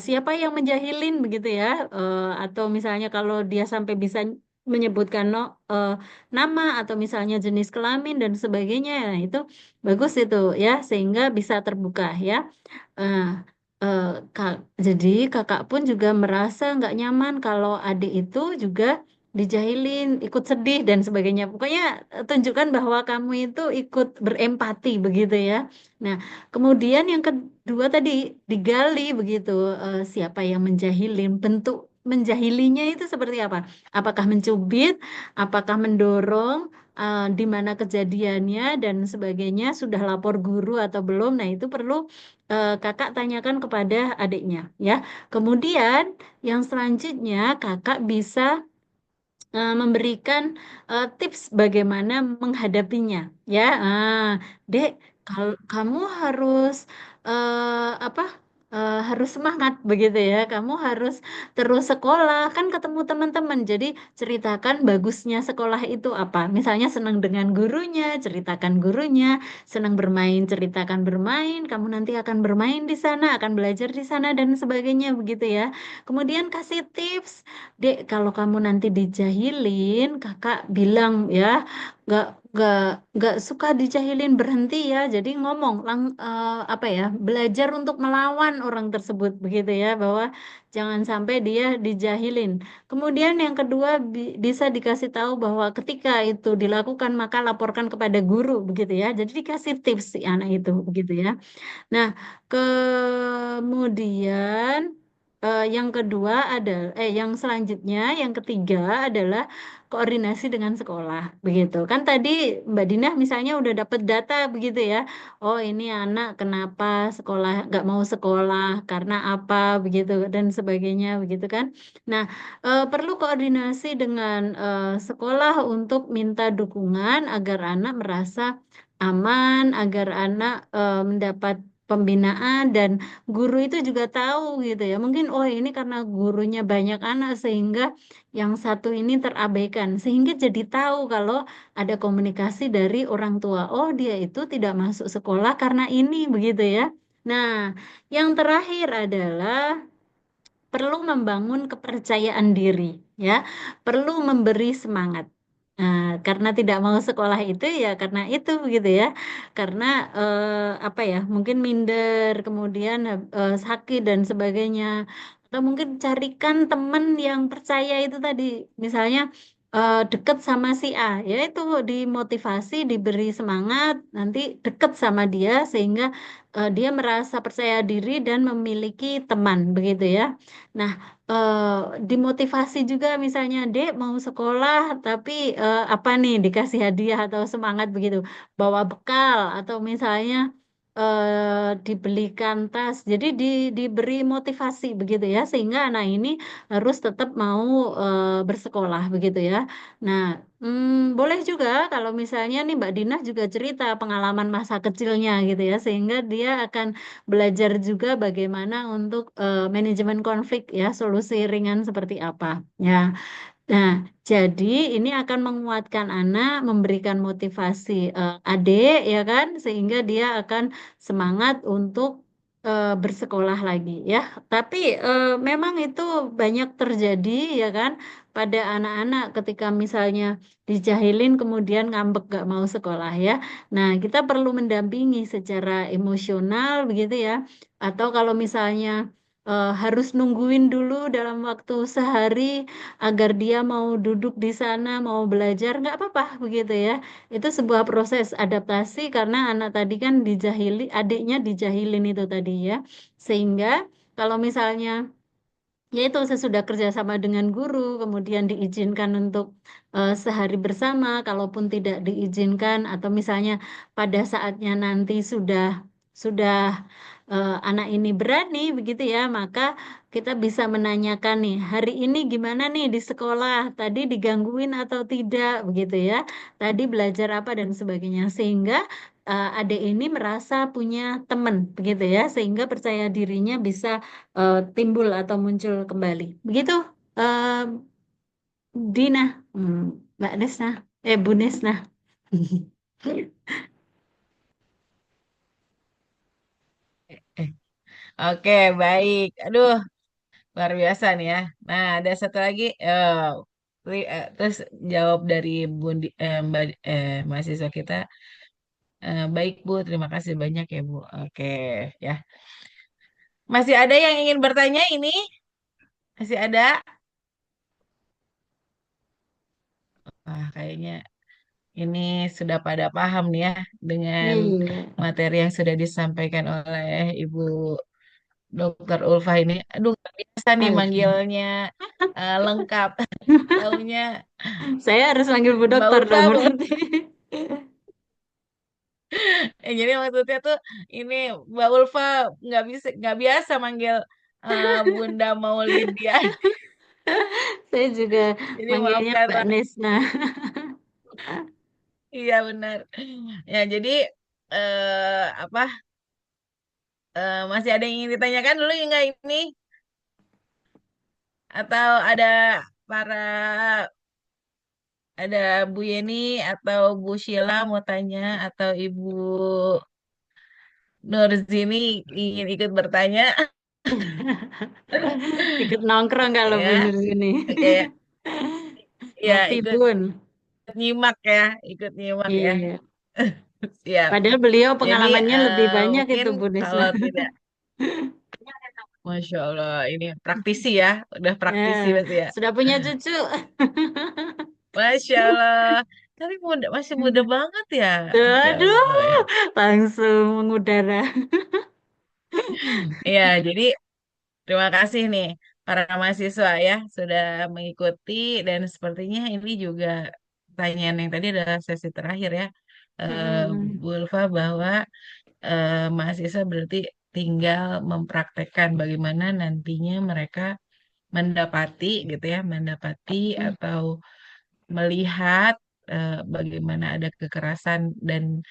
B: Siapa yang menjahilin begitu ya? Atau misalnya kalau dia sampai bisa menyebutkan nama atau misalnya jenis kelamin dan sebagainya, nah itu bagus itu ya sehingga bisa terbuka ya. Eh, eh, jadi kakak pun juga merasa nggak nyaman kalau adik itu juga dijahilin, ikut sedih dan sebagainya. Pokoknya tunjukkan bahwa kamu itu ikut berempati begitu ya. Nah, kemudian yang kedua tadi digali begitu siapa yang menjahilin, bentuk menjahilinya itu seperti apa? Apakah mencubit, apakah mendorong, di mana kejadiannya dan sebagainya, sudah lapor guru atau belum. Nah, itu perlu kakak tanyakan kepada adiknya, ya. Kemudian yang selanjutnya kakak bisa memberikan tips bagaimana menghadapinya, ya. Dek, kalau kamu harus apa? Harus semangat begitu ya. Kamu harus terus sekolah, kan ketemu teman-teman. Jadi ceritakan bagusnya sekolah itu apa. Misalnya senang dengan gurunya, ceritakan gurunya. Senang bermain, ceritakan bermain. Kamu nanti akan bermain di sana, akan belajar di sana dan sebagainya begitu ya. Kemudian kasih tips. Dek, kalau kamu nanti dijahilin, kakak bilang ya, nggak nggak nggak suka dijahilin, berhenti ya. Jadi ngomong, apa ya, belajar untuk melawan orang tersebut begitu ya, bahwa jangan sampai dia dijahilin. Kemudian yang kedua bisa dikasih tahu bahwa ketika itu dilakukan maka laporkan kepada guru begitu ya. Jadi dikasih tips si anak itu begitu ya. Nah, kemudian yang kedua adalah yang selanjutnya, yang ketiga adalah koordinasi dengan sekolah, begitu. Kan tadi Mbak Dina misalnya udah dapat data begitu ya. Oh, ini anak kenapa sekolah nggak mau sekolah karena apa begitu dan sebagainya begitu kan. Nah, perlu koordinasi dengan sekolah untuk minta dukungan agar anak merasa aman, agar anak mendapat pembinaan dan guru itu juga tahu gitu ya. Mungkin oh ini karena gurunya banyak anak sehingga yang satu ini terabaikan. Sehingga jadi tahu kalau ada komunikasi dari orang tua. Oh dia itu tidak masuk sekolah karena ini begitu ya. Nah, yang terakhir adalah perlu membangun kepercayaan diri, ya, perlu memberi semangat. Nah, karena tidak mau sekolah itu ya karena itu begitu ya, karena apa ya, mungkin minder, kemudian sakit dan sebagainya, atau mungkin carikan teman yang percaya itu tadi, misalnya deket sama si A, ya itu dimotivasi, diberi semangat, nanti deket sama dia sehingga dia merasa percaya diri dan memiliki teman begitu ya. Nah, eh, dimotivasi juga misalnya, Dek mau sekolah tapi apa nih dikasih hadiah atau semangat begitu, bawa bekal atau misalnya dibelikan tas. Jadi diberi motivasi begitu ya, sehingga anak ini harus tetap mau bersekolah begitu ya. Nah, boleh juga kalau misalnya nih Mbak Dina juga cerita pengalaman masa kecilnya gitu ya, sehingga dia akan belajar juga bagaimana untuk manajemen konflik ya, solusi ringan seperti apa. Ya. Nah, jadi ini akan menguatkan anak, memberikan motivasi adik ya kan, sehingga dia akan semangat untuk bersekolah lagi ya. Tapi memang itu banyak terjadi ya kan pada anak-anak ketika misalnya dijahilin kemudian ngambek gak mau sekolah ya. Nah, kita perlu mendampingi secara emosional begitu ya. Atau kalau misalnya harus nungguin dulu dalam waktu sehari agar dia mau duduk di sana, mau belajar, nggak apa-apa begitu ya. Itu sebuah proses adaptasi karena anak tadi kan dijahili, adiknya dijahilin itu tadi ya. Sehingga kalau misalnya yaitu sesudah kerjasama dengan guru, kemudian diizinkan untuk sehari bersama, kalaupun tidak diizinkan, atau misalnya pada saatnya nanti sudah anak ini berani begitu ya, maka kita bisa menanyakan nih, hari ini gimana nih di sekolah? Tadi digangguin atau tidak begitu ya? Tadi belajar apa dan sebagainya, sehingga adik ini merasa punya teman begitu ya, sehingga percaya dirinya bisa timbul atau muncul kembali. Begitu, eh, Dina, Mbak Nesna, Bu Nesna.
A: Eh, Oke, baik. Aduh, luar biasa nih ya. Nah, ada satu lagi. Terus jawab dari Mbak mahasiswa kita. Baik, Bu. Terima kasih banyak ya, Bu. Oke, ya. Masih ada yang ingin bertanya ini? Masih ada? Wah, kayaknya ini sudah pada paham nih ya dengan
B: Iya.
A: materi yang sudah disampaikan oleh Ibu Dokter Ulfa ini. Aduh, bisa nih
B: Oke.
A: manggilnya lengkap. Taunya
B: Saya harus manggil Bu
A: Mbak
B: Dokter
A: Ulfa,
B: dong
A: Bu.
B: berarti.
A: Jadi maksudnya tuh ini Mbak Ulfa nggak biasa manggil Bunda Maulidia.
B: Saya juga
A: Jadi
B: manggilnya Mbak
A: maafkanlah.
B: Nesna.
A: Iya benar. Ya jadi apa masih ada yang ingin ditanyakan dulu nggak ini? Atau para ada Bu Yeni atau Bu Sheila mau tanya atau Ibu Nurzini ingin ikut bertanya?
B: Ikut nongkrong kalau Bu
A: Ya,
B: Nur ini.
A: oke. Ya,
B: Ngopi
A: ikut
B: Bun.
A: nyimak ya, ikut nyimak ya.
B: Iya.
A: Siap.
B: Padahal beliau
A: Jadi
B: pengalamannya lebih banyak
A: mungkin
B: itu Bu Nesna.
A: kalau tidak, Masya Allah, ini praktisi ya, udah praktisi
B: Eh,
A: pasti ya.
B: sudah punya cucu.
A: Masya Allah, tapi masih muda banget ya, Masya
B: Aduh,
A: Allah ya.
B: langsung mengudara.
A: Iya, jadi terima kasih nih para mahasiswa ya sudah mengikuti dan sepertinya ini juga pertanyaan yang tadi adalah sesi terakhir ya, eh,
B: Mm-mm.
A: Bu Ulfa, bahwa mahasiswa berarti tinggal mempraktekkan bagaimana nantinya mereka mendapati gitu ya, mendapati atau melihat bagaimana ada kekerasan dan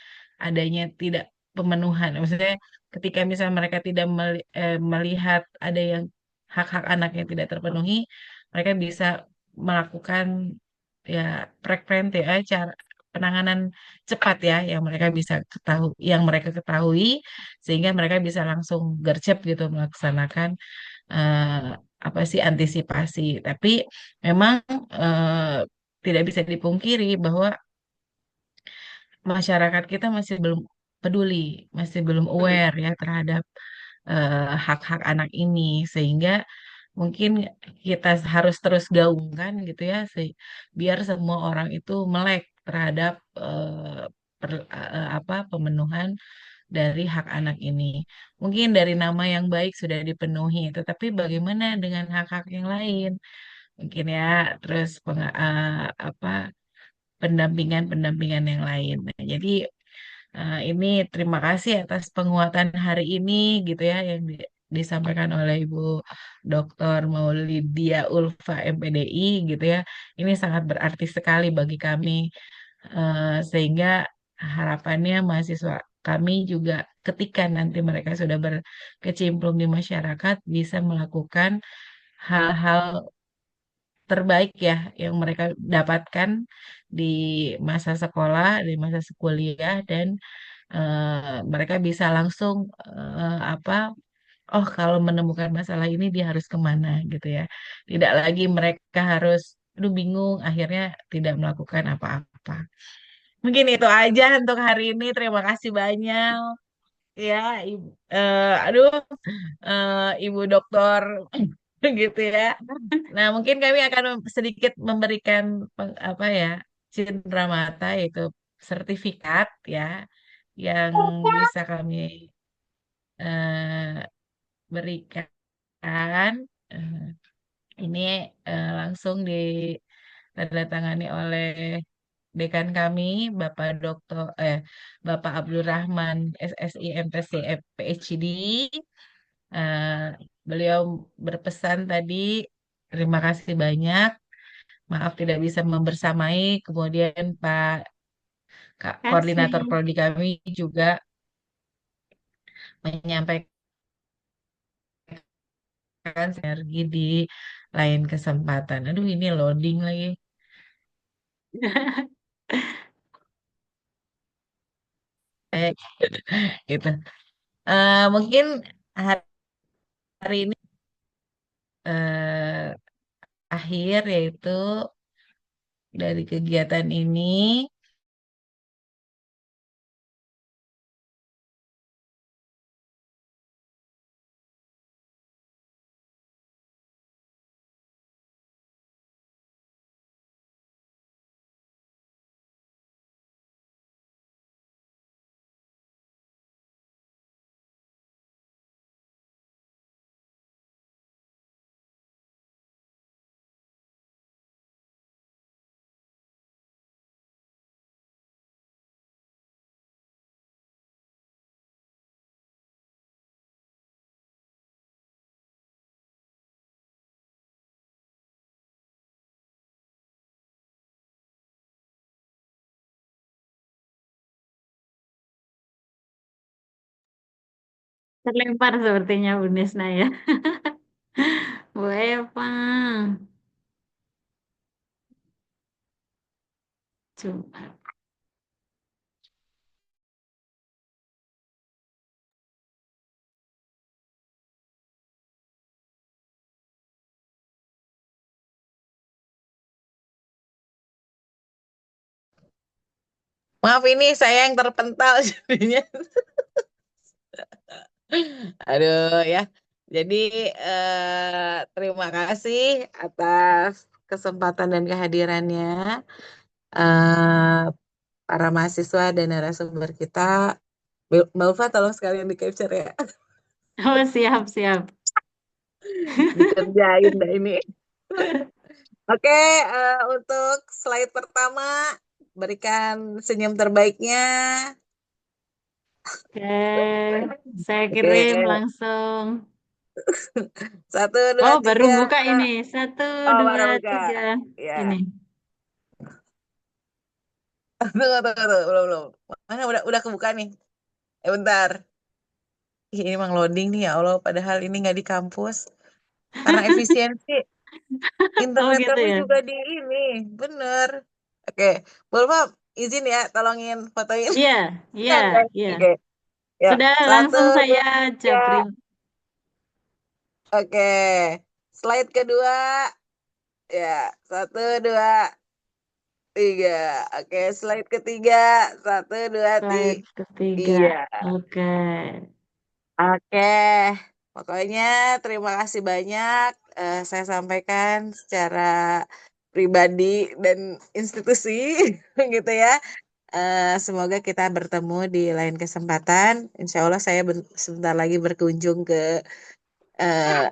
A: adanya tidak pemenuhan. Maksudnya ketika misalnya mereka tidak melihat ada yang hak-hak anak yang tidak terpenuhi, mereka bisa melakukan ya preventif ya cara penanganan cepat ya yang mereka ketahui sehingga mereka bisa langsung gercep gitu melaksanakan apa sih antisipasi. Tapi memang tidak bisa dipungkiri bahwa masyarakat kita masih belum peduli, masih belum aware ya terhadap hak-hak anak ini, sehingga mungkin kita harus terus gaungkan gitu ya, biar semua orang itu melek terhadap apa pemenuhan dari hak anak ini. Mungkin dari nama yang baik sudah dipenuhi, tetapi bagaimana dengan hak-hak yang lain? Mungkin ya, terus apa pendampingan-pendampingan yang lain. Nah, jadi ini terima kasih atas penguatan hari ini gitu ya yang disampaikan oleh Ibu Dr. Maulidia Ulfa MPDI gitu ya. Ini sangat berarti sekali bagi kami, sehingga harapannya mahasiswa kami juga ketika nanti mereka sudah berkecimpung di masyarakat bisa melakukan hal-hal terbaik ya yang mereka dapatkan di masa sekolah, di masa kuliah, dan mereka bisa langsung apa, oh kalau menemukan masalah ini dia harus kemana gitu ya. Tidak lagi mereka harus, aduh bingung, akhirnya tidak melakukan apa-apa. Mungkin itu aja untuk hari ini. Terima kasih banyak ya, aduh, Ibu Dokter gitu ya. Nah, mungkin kami akan sedikit memberikan apa ya, cindera mata yaitu sertifikat ya yang bisa kami eh, berikan. Eh, ini langsung ditandatangani oleh dekan kami, Bapak Abdul Rahman SSI MTC PhD. Eh, Beliau berpesan tadi, terima kasih banyak. Maaf tidak bisa membersamai. Kemudian Koordinator
B: Kasih.
A: Prodi kami juga menyampaikan sinergi di lain kesempatan. Aduh, ini loading lagi. Eh, gitu. Mungkin hari ini eh, akhir yaitu dari kegiatan ini.
B: Terlempar sepertinya Bu Nisna ya. Bu Eva. Coba.
A: Maaf ini saya yang terpental jadinya. Aduh ya. Jadi terima kasih atas kesempatan dan kehadirannya eh, para mahasiswa dan narasumber kita. Mbak Ulfa tolong sekalian di capture ya.
B: Oh, siap, siap.
A: Dikerjain dah ini. Oke, untuk slide pertama berikan senyum terbaiknya.
B: Oke, saya
A: Oke,
B: kirim langsung.
A: satu, dua,
B: Oh, baru
A: tiga.
B: buka ini. Satu,
A: Oh,
B: dua,
A: baru buka.
B: tiga. Ini.
A: Ya, tunggu, tunggu, tunggu. Belum, belum. Mana udah kebuka nih. Bentar. Ih, ini emang loading nih ya Allah. Padahal ini nggak di kampus. Karena efisiensi,
B: Oh,
A: internet
B: gitu
A: kami
B: ya.
A: juga di ini. Bener. Oke, Bulma, izin ya, tolongin fotoin.
B: Iya, iya,
A: Oke,
B: iya.
A: oke. Ya,
B: Sudah
A: satu,
B: langsung saya
A: dua, tiga.
B: japri.
A: Oke, slide kedua. Ya, satu, dua, tiga. Oke, slide ketiga. Satu, dua,
B: Slide
A: tiga.
B: ketiga.
A: Iya.
B: Oke.
A: Oke, pokoknya terima kasih banyak. Saya sampaikan secara pribadi dan institusi, gitu ya. Semoga kita bertemu di lain kesempatan. Insya Allah saya sebentar lagi berkunjung ke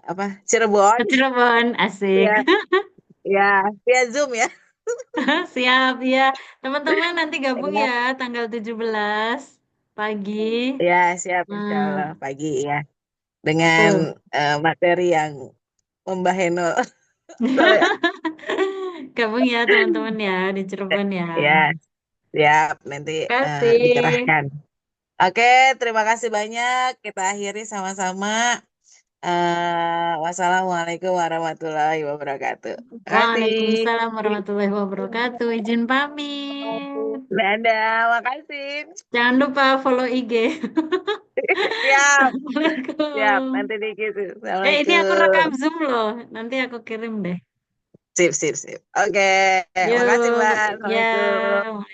A: apa Cirebon,
B: Ke Cirebon, asik.
A: ya, ya via Zoom ya.
B: Siap, ya. Teman-teman nanti gabung
A: Ya,
B: ya tanggal 17 pagi.
A: ya, siap Insya Allah
B: Nah,
A: pagi ya dengan
B: tuh.
A: materi yang membahenol. Sorry ya.
B: Gabung ya teman-teman ya di Cirebon ya.
A: Ya, siap nanti
B: Kasih.
A: dikerahkan. Oke, terima kasih banyak. Kita akhiri sama-sama. Wassalamualaikum warahmatullahi wabarakatuh. Terima kasih.
B: Waalaikumsalam warahmatullahi wabarakatuh. Izin pamit.
A: Dadah, makasih.
B: Jangan lupa follow IG.
A: Siap, siap.
B: Assalamualaikum.
A: Nanti dikit.
B: Ini aku rekam
A: Assalamualaikum.
B: Zoom loh. Nanti aku kirim deh.
A: Sip, sip, sip. Oke, makasih Mbak.
B: Yuk,
A: Assalamualaikum.
B: ya.